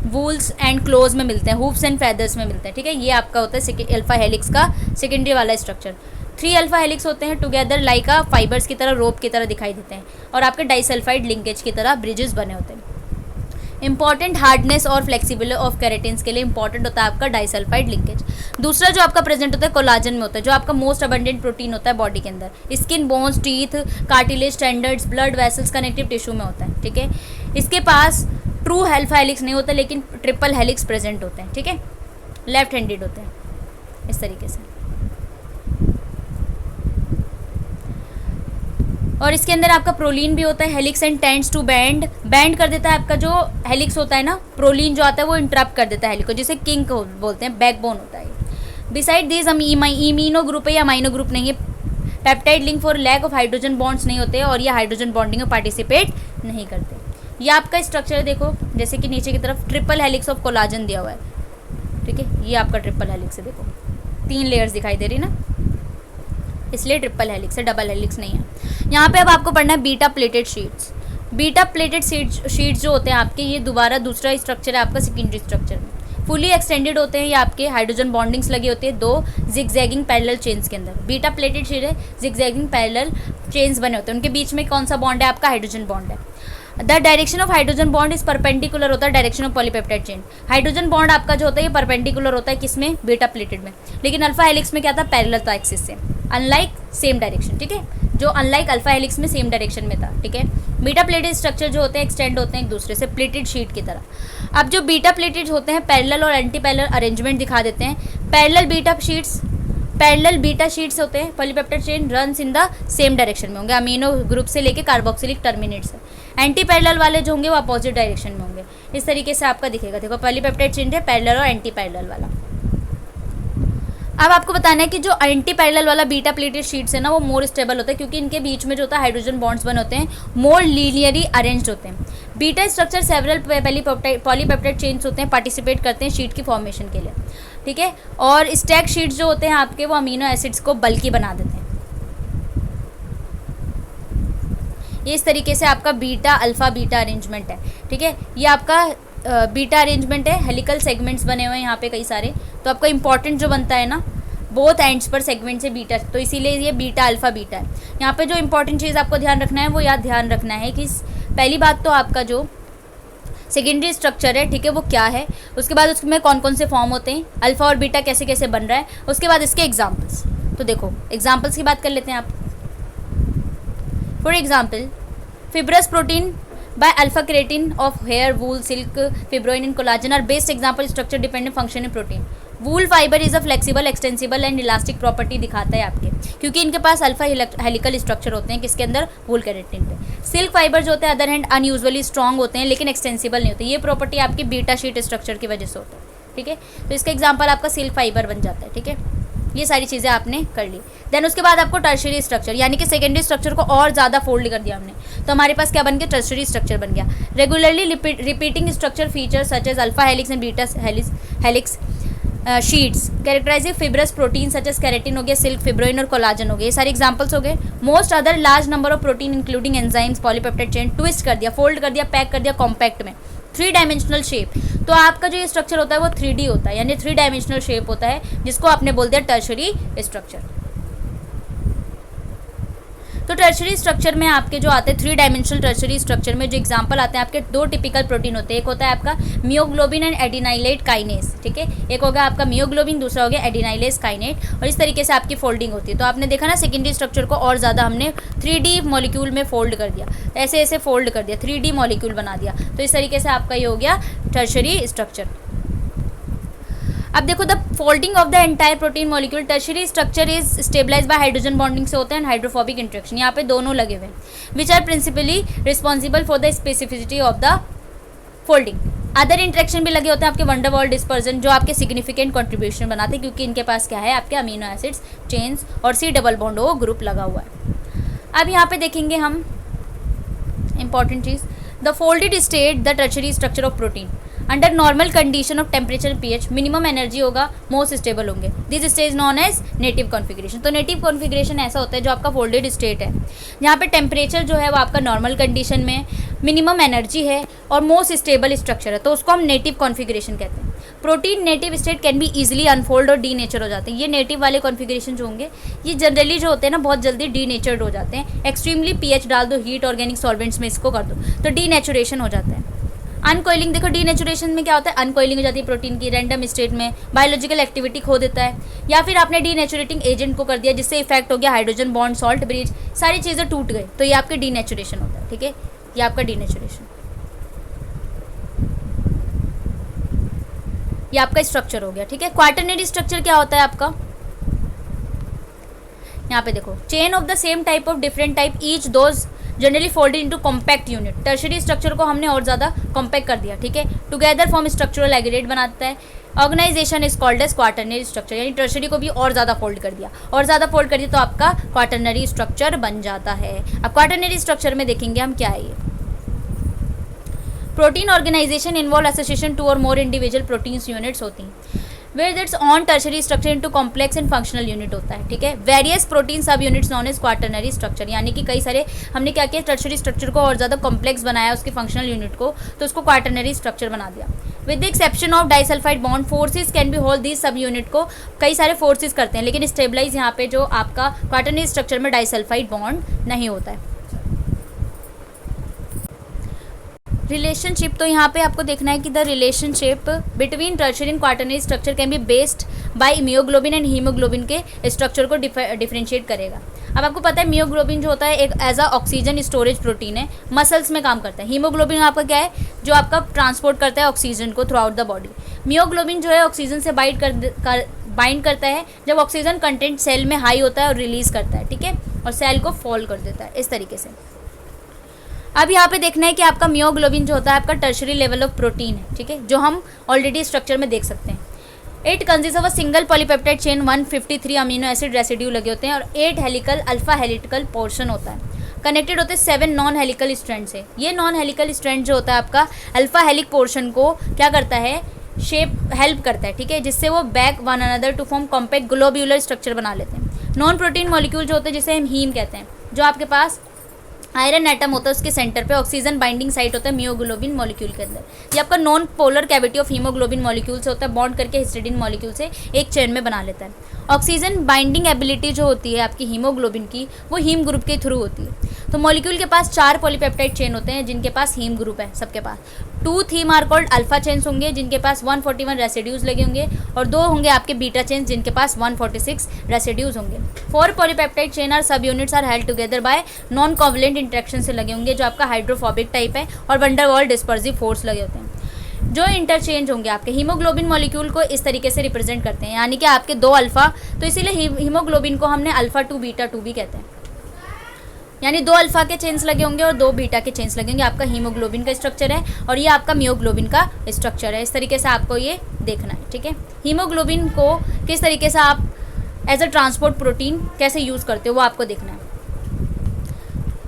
वूल्स एंड क्लोज में मिलते हैं, हूफ्स एंड फेदर्स में मिलते हैं। ठीक है, ये आपका होता है अल्फा हेलिक्स का सेकेंडरी वाला स्ट्रक्चर। 3 अल्फा हेलिक्स होते हैं टुगेदर लाइका फाइबर्स की तरह, रोप की तरह दिखाई देते हैं, और आपके डाइसल्फाइड लिंकेज की तरह ब्रिजेस बने होते हैं। इंपॉर्टेंट हार्डनेस और फ्लेक्सिबिलिटी ऑफ केराटिन्स के लिए इंपॉर्टेंट होता है आपका डाइसल्फाइड लिंकेज। दूसरा जो आपका प्रेजेंट होता है कोलाजन में होता है, जो आपका मोस्ट अबंडेंट प्रोटीन होता है बॉडी के अंदर। Skin, bones, teeth, cartilage, tenders, blood vessels, connective tissue में होता है। ठीक है, इसके पास ट्रू अल्फा हेलिक्स नहीं होता, लेकिन ट्रिपल हेलिक्स प्रेजेंट होते हैं। ठीक है, लेफ्ट हैंडेड होते हैं इस तरीके से। और इसके अंदर आपका प्रोलीन भी होता है, helix and tends to bend कर देता है। आपका जो हेलिक्स होता है ना, प्रोलीन जो आता है वो इंटरप्ट कर देता है हेलिक्स को, जिसे किंक बोलते हैं, बैकबोन होता है। बिसाइड दिस इमीनो ग्रुप है या अमाइनो ग्रुप नहीं है। Peptide link for lack of hydrogen bonds नहीं होते, और ये हाइड्रोजन बॉन्डिंग में पार्टिसिपेट नहीं करते। ये आपका स्ट्रक्चर देखो, जैसे कि नीचे की तरफ ट्रिपल हेलिक्स ऑफ कोलाजन दिया हुआ है। ठीक है, ये आपका ट्रिपल हेलिक्स है, देखो 3 लेयर्स दिखाई दे रही ना, इसलिए ट्रिपल हेलिक्स है, डबल हेलिक्स नहीं है। यहाँ पे अब आपको पढ़ना है beta pleated sheets. Beta pleated sheets जो होते हैं आपके, ये दोबारा दूसरा स्ट्रक्चर है आपका सेकेंडरी स्ट्रक्चर में। फुली एक्सटेंडेड होते हैं ये आपके, हाइड्रोजन बॉन्डिंग्स लगे होते हैं 2 जिगजैगिंग पैरेलल चेन्स के अंदर। बीटा प्लेटेड शीट है, जिगजैगिंग पैरेलल चेन्स बने होते हैं, उनके बीच में कौन सा बॉन्ड है आपका, हाइड्रोजन बॉन्ड है। The direction of hydrogen bond is perpendicular होता है direction of polypeptide chain. Hydrogen bond आपका जो होता है ये परपेंडिकुलर होता है किसमें, बीटा प्लेटेड में, लेकिन अल्फा हेलिक्स में क्या था, पैरेलल था एक्सिस से, अनलाइक सेम डायरेक्शन। ठीक है, जो अनलाइक अल्फा हेलिक्स में सेम डायरेक्शन में था। ठीक है, बीटा प्लेटेड स्ट्रक्चर जो होते हैं एक्सटेंड होते हैं एक दूसरे से प्लेटेड शीट की तरह। अब जो बीटा प्लेटेड होते हैं पैरेलल और एंटी पैरेलल अरेंजमेंट दिखा देते हैं। पैरेलल बीटा शीट्स होते हैं, polypeptide chain runs in the same direction में होंगे, अमीनो ग्रुप से लेके कार्बोक्सिलिक टर्मिनेट से। एंटी पैरेलल वाले जो होंगे वो अपोजिट डायरेक्शन में होंगे। इस तरीके से आपका दिखेगा, देखो पॉलीपेप्टाइड चेन है पैरेलल और एंटी पैरेलल वाला। अब आपको बताना है कि जो एंटी पैरेलल वाला बीटा प्लेटेड शीट्स है ना, वो मोर स्टेबल होता है, क्योंकि इनके बीच में जो होता है हाइड्रोजन बॉन्ड्स बने होते हैं, मोर लीनियरली अरेंज्ड होते हैं। Beta structure several polypeptide chains होते हैं, पार्टिसिपेट करते हैं शीट की फॉर्मेशन के लिए। ठीक है, और स्टैक शीट्स जो होते हैं आपके, वो अमीनो एसिड्स को बल्कि बना देते हैं। ये इस तरीके से आपका बीटा अल्फा बीटा अरेंजमेंट है। ठीक है, ये आपका बीटा अरेंजमेंट है, हेलिकल सेगमेंट्स बने हुए हैं यहाँ पे कई सारे। तो आपका इंपॉर्टेंट जो बनता है ना, बोथ एंड्स पर सेगमेंट से बीटा, तो इसीलिए ये बीटा अल्फा बीटा है। यहाँ पे जो इंपॉर्टेंट चीज़ आपको ध्यान रखना है वो याद ध्यान रखना है कि पहली बात तो आपका जो सेकेंडरी स्ट्रक्चर है, ठीक है, वो क्या है, उसके बाद उसमें कौन कौन से फॉर्म होते हैं, अल्फा और बीटा कैसे कैसे बन रहा है, उसके बाद इसके एग्जाम्पल्स। तो देखो एग्जाम्पल्स की बात कर लेते हैं आप। For example, fibrous protein by alpha keratin of hair, wool, silk, fibroin and collagen are best example structure dependent function in protein. Wool fibre is a flexible, extensible and elastic property दिखाता है आपके, क्योंकि इनके पास alpha helical structure होते हैं किसके अंदर, वूल keratin पे। सिल्क फाइबर जो होते हैं अदर हैंड अनयूजुअली स्ट्रॉन्ग होते हैं, लेकिन एक्सटेंसिबल नहीं होते। ये प्रॉपर्टी आपकी बीटा शीट स्ट्रक्चर की वजह से होता है। ठीक है, तो इसका एग्जाम्पल आपका सिल्क फाइबर बन जाता है। ठीक है, ये सारी चीज़ें आपने कर ली। देन उसके बाद आपको टर्शियरी स्ट्रक्चर, यानी कि सेकेंडरी स्ट्रक्चर को और ज़्यादा फोल्ड कर दिया हमने, तो हमारे पास क्या बन गया, टर्शियरी स्ट्रक्चर बन गया। Regularly repeating structure feature such as alpha helix and beta helix sheets characterising fibrous protein such as keratin हो गया, सिल्क, फिब्रोइन और कोलाजन हो गए, ये सारे एग्जांपल्स हो गए। Most other large number of protein including enzymes, polypeptide chain twist कर दिया, फोल्ड कर दिया, पैक कर दिया कॉम्पैक्ट में, 3 डायमेंशनल शेप। तो आपका जो ये स्ट्रक्चर होता है वो 3D होता है, यानी 3 डायमेंशनल शेप होता है, जिसको आपने बोल दिया टर्शियरी स्ट्रक्चर। तो टर्शरी स्ट्रक्चर में आपके जो आते हैं 3 डायमेंशनल टर्शरी स्ट्रक्चर में जो एग्जांपल आते हैं आपके, 2 टिपिकल प्रोटीन होते हैं। एक होता है आपका मियोग्लोबिन एंड एडिनाइलेट काइनेस, ठीक है। एक होगा आपका मियोग्लोबिन, दूसरा हो गया एडिनाइलेस काइनेट, और इस तरीके से आपकी फोल्डिंग होती है। तो आपने देखा ना सेकेंडरी स्ट्रक्चर को और ज़्यादा हमने 3D मॉलिक्यूल में फोल्ड कर दिया, ऐसे ऐसे फोल्ड कर दिया, 3D मॉलिक्यूल बना दिया। तो इस तरीके से आपका ये हो गया टर्शरी स्ट्रक्चर। अब देखो the folding of the entire protein molecule, tertiary structure is stabilise by hydrogen bonding से होते हैं, हाइड्रोफोबिक इंट्रैक्शन, यहाँ पे दोनों लगे हुए हैं, which are principally responsible for the specificity of the folding. Other interaction भी लगे होते हैं आपके वंडर वॉल डिस्पर्जन, जो आपके सिग्निफिकेंट कंट्रीब्यूशन बनाते हैं, क्योंकि इनके पास क्या है आपके अमीनो एसिड्स चेन्स और C double bond O group लगा हुआ है। अब यहाँ पे देखेंगे हम इंपॉर्टेंट चीज़, the folded state the tertiary structure of protein under normal condition of temperature pH, minimum energy होगा, मोस्ट स्टेबल होंगे, this stage known as native configuration. तो नेटिव कॉन्फिगरेशन ऐसा होता है जो आपका फोल्डेड स्टेट है, जहाँ पे टेम्परेचर जो है वो आपका नॉर्मल कंडीशन में, मिनिमम एनर्जी है और मोस्ट स्टेबल स्ट्रक्चर है, तो उसको हम नेटिव कॉन्फिगरेशन कहते हैं। Protein native state can be easily unfold और डीनेचर हो जाते हैं। ये नेटिव वाले कॉन्फिगरेशन जो होंगे ये जनरली जो होते हैं ना बहुत जल्दी डीनेचर्ड हो जाते हैं। एक्सट्रीमली pH डाल दो, हीट ऑर्गेनिक सॉल्वेंट्स में इसको कर दो तो डीनेचुरेशन हो जाता है। अनकॉइलिंग, देखो डीनेचुरेशन में क्या होता है, अनकॉइलिंग हो जाती है प्रोटीन की रैंडम स्टेट में, बायोलॉजिकल एक्टिविटी खो देता है, या फिर आपने डीनेचुरेटिंग एजेंट को कर दिया जिससे इफेक्ट हो गया हाइड्रोजन बॉन्ड, सॉल्ट ब्रिज, सारी चीज़ें टूट गई, तो ये आपके डीनेचुरेशन होता है, ठीक है। ये आपका डीनेचुरेशन, ये आपका स्ट्रक्चर हो गया, ठीक है। क्वाटरनरी स्ट्रक्चर क्या होता है आपका, यहाँ पे देखो, chain of the same type of different type each those generally folded into compact unit. Tertiary structure को हमने और ज़्यादा कॉम्पैक्ट कर दिया, ठीक है। टुगेदर फॉर्म स्ट्रक्चरल एग्रीगेट बनाता है। Organisation is called as quaternary structure, यानी टर्शरी को भी और ज़्यादा फोल्ड कर दिया, और ज़्यादा फोल्ड कर दिया तो आपका क्वाटरनरी स्ट्रक्चर बन जाता है। अब क्वाटरनरी स्ट्रक्चर में देखेंगे हम क्या है ये। प्रोटीन ऑर्गेनाइजेशन इन्वॉल्व एसोसिएशन 2 और मोर इंडिविजुअल प्रोटीन्स यूनिट्स होती हैं, where that's on tertiary structure into complex and functional unit होता है, ठीक है। Various protein subunits known as quaternary structure, यानी कि कई सारे हमने क्या किया, टर्शरी स्ट्रक्चर को और ज़्यादा कॉम्प्लेक्स बनाया उसके फंक्शनल यूनिट को, तो उसको क्वाटरनरी स्ट्रक्चर बना दिया। With the exception of disulphide bond, forces can be hold this सब यूनिट को, कई सारे फोर्सेज करते हैं, लेकिन स्टेबलाइज यहाँ पे जो आपका क्वाटरनरी स्ट्रक्चर में डाइसल्फाइड बॉन्ड नहीं होता है। रिलेशनशिप, तो यहाँ पे आपको देखना है कि the relationship between tertiary and quaternary structure can be based by myoglobin and haemoglobin के स्ट्रक्चर को डिफरेंशिएट करेगा। अब आपको पता है मियोग्लोबिन जो होता है एक as a oxygen storage protein है, मसल्स में काम करता है। हीमोग्लोबिन आपका क्या है, जो आपका ट्रांसपोर्ट करता है ऑक्सीजन को थ्रू आउट द बॉडी। मियोग्लोबिन जो है ऑक्सीजन से बाइंड करता है जब ऑक्सीजन कंटेंट सेल में हाई होता है और रिलीज करता है, ठीक है, और सेल को फॉल कर देता है इस तरीके से। अब यहाँ पे देखना है कि आपका मियोग्लोबिन जो होता है आपका टर्शरी लेवल ऑफ प्रोटीन है, ठीक है, जो हम ऑलरेडी स्ट्रक्चर में देख सकते हैं। It consist of a single polypeptide chain, 153 amino acid residue लगे होते हैं और 8 हेलिकल अल्फा हेलिकल पोर्शन होता है। कनेक्टेड होते हैं 7 नॉन हेलिकल स्ट्रैंड से। ये नॉन हेलिकल स्ट्रैंड जो होता है आपका अल्फा हेलिक पोर्शन को क्या करता है, शेप हेल्प करता है, ठीक है, जिससे वो back one another to form compact globular structure बना लेते हैं। नॉन प्रोटीन मॉलिक्यूल जो होते हैं जिसे हम हीम कहते हैं, जो आपके पास आयरन एटम होता है उसके सेंटर पे ऑक्सीजन बाइंडिंग साइट होता है मियोग्लोबिन मॉलिक्यूल के अंदर। ये आपका non polar cavity of haemoglobin molecule से होता है, बॉन्ड करके हिस्टिडीन मॉलिक्यूल से एक चेन में बना लेता है। ऑक्सीजन बाइंडिंग एबिलिटी जो होती है आपकी हीमोग्लोबिन की वो हीम ग्रुप के थ्रू होती है। तो मॉलिक्यूल के पास 4 पॉलीपेप्टाइड चेन होते हैं जिनके पास हीम ग्रुप है सबके पास। 2 them are called alpha chains होंगे जिनके पास 141 रेसिड्यूज लगे होंगे, और 2 होंगे आपके बीटा चेन्स जिनके पास 146 रेसिड्यूज होंगे। 4 polypeptide chain are subunits are held together by non covalent interaction से लगे होंगे, जो आपका हाइड्रोफोबिक टाइप है, और वंडर वॉल डिस्पर्सिव फोर्स लगे होते हैं। जो इंटरचेंज होंगे आपके हीमोग्लोबिन मॉलिक्यूल को इस तरीके से रिप्रेजेंट करते हैं, यानी कि आपके 2 अल्फा, तो इसीलिए हीमोग्लोबिन को हमने अल्फा 2 बीटा 2 भी कहते हैं। यानी 2 अल्फा के चेन्स लगे होंगे और 2 बीटा के चेन्स लगे होंगे। आपका हीमोग्लोबिन का स्ट्रक्चर है और ये आपका मियोग्लोबिन का स्ट्रक्चर है। इस तरीके से आपको ये देखना है, ठीक है। हीमोग्लोबिन को किस तरीके से आप एज अ ट्रांसपोर्ट प्रोटीन कैसे यूज़ करते हो वो आपको देखना है।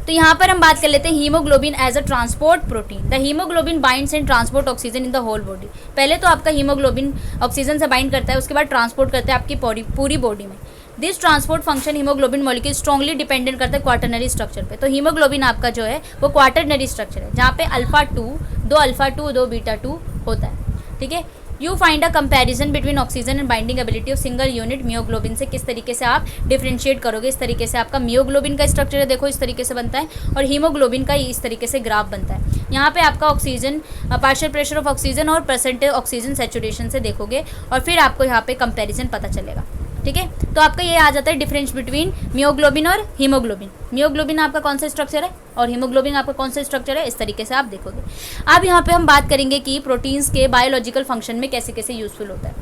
तो यहाँ पर हम बात कर लेते हैं haemoglobin as a transport protein. The haemoglobin binds and transport oxygen in the whole body. पहले तो आपका हीमोग्लोबिन ऑक्सीजन से बाइंड करता है, उसके बाद ट्रांसपोर्ट करता है आपकी पूरी बॉडी में। This transport function haemoglobin molecule strongly dependent करता है क्वाटरनरी स्ट्रक्चर पे। तो हीमोग्लोबिन आपका जो है वो क्वाटरनरी स्ट्रक्चर है, जहाँ पे अल्फा 2, 2 अल्फा 2, 2 बीटा 2 होता है, ठीक है। You find a comparison between oxygen and binding ability of single unit myoglobin से किस तरीके से आप डिफ्रेंशिएट करोगे। इस तरीके से आपका मियोग्लोबिन का स्ट्रक्चर है, देखो इस तरीके से बनता है, और हीमोग्लोबिन का इस तरीके से ग्राफ बनता है। यहाँ पे आपका oxygen partial pressure of oxygen और परसेंटेज ऑक्सीजन सेचुरेशन से देखोगे और फिर आपको यहाँ पे कंपैरिजन पता चलेगा। ठीक है, तो आपका ये आ जाता है डिफरेंस बिटवीन मियोग्लोबिन और हीमोग्लोबिन। मियोग्लोबिन आपका कौन सा स्ट्रक्चर है और हीमोग्लोबिन आपका कौन सा स्ट्रक्चर है, इस तरीके से आप देखोगे। अब यहाँ पे हम बात करेंगे कि प्रोटीन्स के बायोलॉजिकल फंक्शन में कैसे कैसे यूजफुल होता है।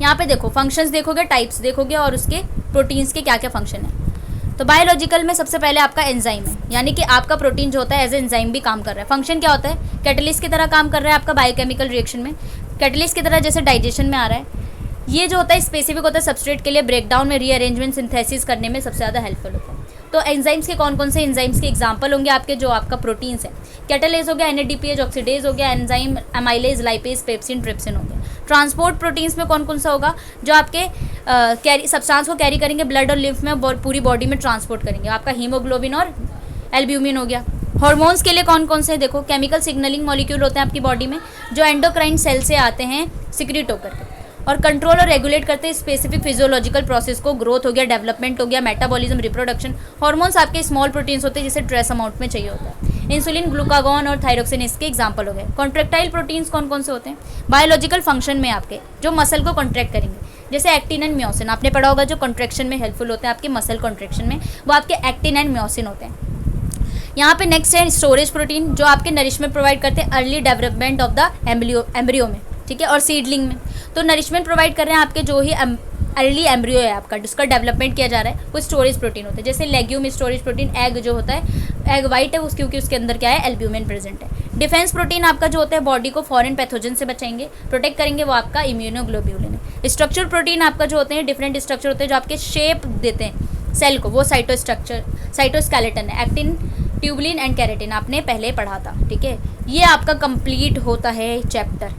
यहाँ पे देखो फंक्शंस देखोगे, टाइप्स देखोगे और उसके प्रोटीन्स के क्या क्या फंक्शन है। तो बायोलॉजिकल में सबसे पहले आपका एंजाइम है, यानी कि आपका प्रोटीन जो होता है एज ए एंजाइम भी काम कर रहा है। फंक्शन क्या होता है, कैटलिस्ट की तरह काम कर रहा है आपका बायोकेमिकल रिएक्शन में, कैटलिस्ट की तरह जैसे डाइजेशन में आ रहा है। ये जो होता है स्पेसिफिक होता है सबस्ट्रेट के लिए ब्रेकडाउन में, रीअरेंजमेंट, सिंथेसिस करने में सबसे ज़्यादा हेल्पफुल होता है। तो एंजाइम्स के कौन कौन से एंजाइम्स के एग्जांपल होंगे आपके, जो आपका प्रोटीन्स है, कैटालेज हो गया, NADPH, ऑक्सीडेज हो गया, enzyme amylase, lipase, pepsin, trypsin हो गया। ट्रांसपोर्ट प्रोटीन्स में कौन कौन सा होगा, जो आपके कैरी सब्सटेंस को कैरी करेंगे ब्लड और लिम्फ में, पूरी बॉडी में ट्रांसपोर्ट करेंगे, आपका हीमोग्लोबिन और एल्ब्यूमिन हो गया। हार्मोन्स के लिए कौन कौन से, देखो केमिकल सिग्नलिंग मॉलिक्यूल होते हैं आपकी बॉडी में, जो एंडोक्राइन सेल से आते हैं सिक्रीट होकर और कंट्रोल और रेगुलेट करते हैं स्पेसिफिक फिजियोलॉजिकल प्रोसेस को, ग्रोथ हो गया, डेवलपमेंट हो गया, मेटाबॉलिज्म, रिप्रोडक्शन। हार्मोन्स आपके स्मॉल प्रोटीन्स होते हैं जिसे ट्रेस अमाउंट में चाहिए होता है। इंसुलिन, ग्लूकागॉन और थायरोक्सिन इसके एग्जांपल हो गए। कॉन्ट्रेक्टाइल प्रोटीन्स कौन कौन से होते हैं, बायोलॉजिकल फंक्शन में आपके जो मसल को कॉन्ट्रैक्ट करेंगे, जैसे एक्टिन एंड म्योसिन आपने पढ़ा होगा, जो कॉन्ट्रैक्शन में हेल्पफुल होते हैं आपके मसल कॉन्ट्रैक्शन में, वो आपके एक्टिन एंड म्योसिन होते हैं। यहाँ पे नेक्स्ट है स्टोरेज प्रोटीन, जो आपके नरिशमेंट प्रोवाइड करते हैं early development of the embryo में, ठीक है, और सीडलिंग में। तो नरिशमेंट प्रोवाइड कर रहे हैं आपके जो ही अर्ली एम्ब्रियो है आपका, जिसका डेवलपमेंट किया जा रहा है, वो स्टोरेज प्रोटीन होता है। जैसे लेग्यूम स्टोरेज प्रोटीन, एग जो होता है, एग वाइट है क्योंकि उसके अंदर क्या है, एल्ब्यूमिन प्रेजेंट है। डिफेंस प्रोटीन आपका जो होता है बॉडी को फॉरेन पैथोजन से बचाएंगे, प्रोटेक्ट करेंगे, वो आपका इम्यूनोग्लोब्यूलिन है। स्ट्रक्चर प्रोटीन आपका जो होते हैं डिफरेंट स्ट्रक्चर होते हैं जो आपके शेप देते हैं सेल को, वो साइटोस्केलेटन है। एक्टिन, ट्यूबुलिन एंड कैरेटिन आपने पहले पढ़ा था, ठीक है। ये आपका कंप्लीट होता है चैप्टर,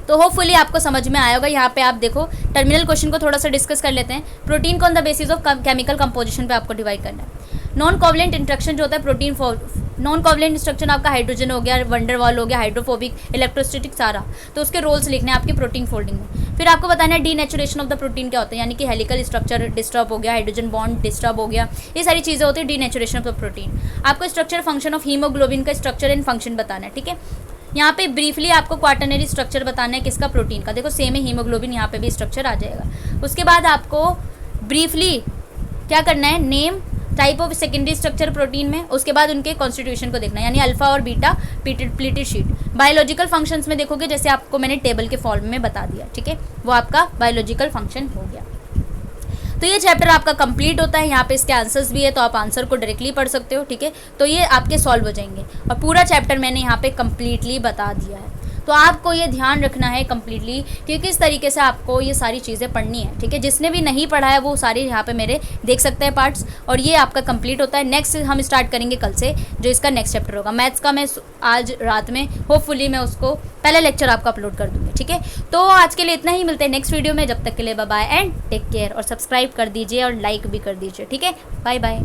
तो होपफुली आपको समझ में आया होगा। यहाँ पे आप देखो टर्मिनल क्वेश्चन को थोड़ा सा डिस्कस कर लेते हैं। प्रोटीन को on the basis of chemical composition पे आपको डिवाइड करना है। नॉन कोवलेंट इंट्रैक्शन जो होता है प्रोटीन नॉन कोवलेंट इंस्ट्रक्शन आपका हाइड्रोजन हो गया, वंडरवॉल हो गया, हाइड्रोफोबिक, इलेक्ट्रोस्टैटिक, सारा, तो उसके रोल्स लिखने हैं आपके प्रोटीन फोल्डिंग में। फिर आपको बताना है डीनेचुरेशन ऑफ द प्रोटीन क्या होता है, यानी कि हेलिकल स्ट्रक्चर डिस्टर्ब हो गया, हाइड्रोजन बॉन्ड डिस्टर्ब हो गया, ये सारी चीज़ें होती है डीनेचुरेशन ऑफ द प्रोटीन। आपको स्ट्रक्चर फंक्शन ऑफ हीमोग्लोबिन का स्ट्रक्चर एंड फंक्शन बताना है, ठीक है। यहाँ पे ब्रीफली आपको क्वाटरनरी स्ट्रक्चर बताना है किसका, प्रोटीन का। देखो सेम है हीमोग्लोबिन, यहाँ पे भी स्ट्रक्चर आ जाएगा। उसके बाद आपको ब्रीफली क्या करना है, name, type of secondary structure protein में, उसके बाद उनके कॉन्स्टिट्यूशन को देखना है, यानी अल्फा और beta pleated sheet. Biological functions में देखोगे जैसे आपको मैंने टेबल के फॉर्म में बता दिया, ठीक है, वो आपका बायोलॉजिकल फंक्शन हो गया। तो ये चैप्टर आपका कंप्लीट होता है। यहाँ पे इसके आंसर्स भी है, तो आप आंसर को डायरेक्टली पढ़ सकते हो, ठीक है। तो ये आपके सॉल्व हो जाएंगे और पूरा चैप्टर मैंने यहाँ पे कंप्लीटली बता दिया है। तो आपको ये ध्यान रखना है कंप्लीटली कि किस तरीके से आपको ये सारी चीज़ें पढ़नी है, ठीक है। जिसने भी नहीं पढ़ा है वो सारे यहाँ पे मेरे देख सकते हैं पार्ट्स, और ये आपका कंप्लीट होता है। नेक्स्ट हम स्टार्ट करेंगे कल से, जो इसका नेक्स्ट चैप्टर होगा मैथ्स का। मैं आज रात में होपफुली मैं उसको पहला लेक्चर आपको अपलोड कर दूँगी, ठीक है। तो आज के लिए इतना ही, मिलते हैं नेक्स्ट वीडियो में। जब तक के लिए bye bye and take care, और सब्सक्राइब कर दीजिए और लाइक भी कर दीजिए, ठीक है। Bye bye.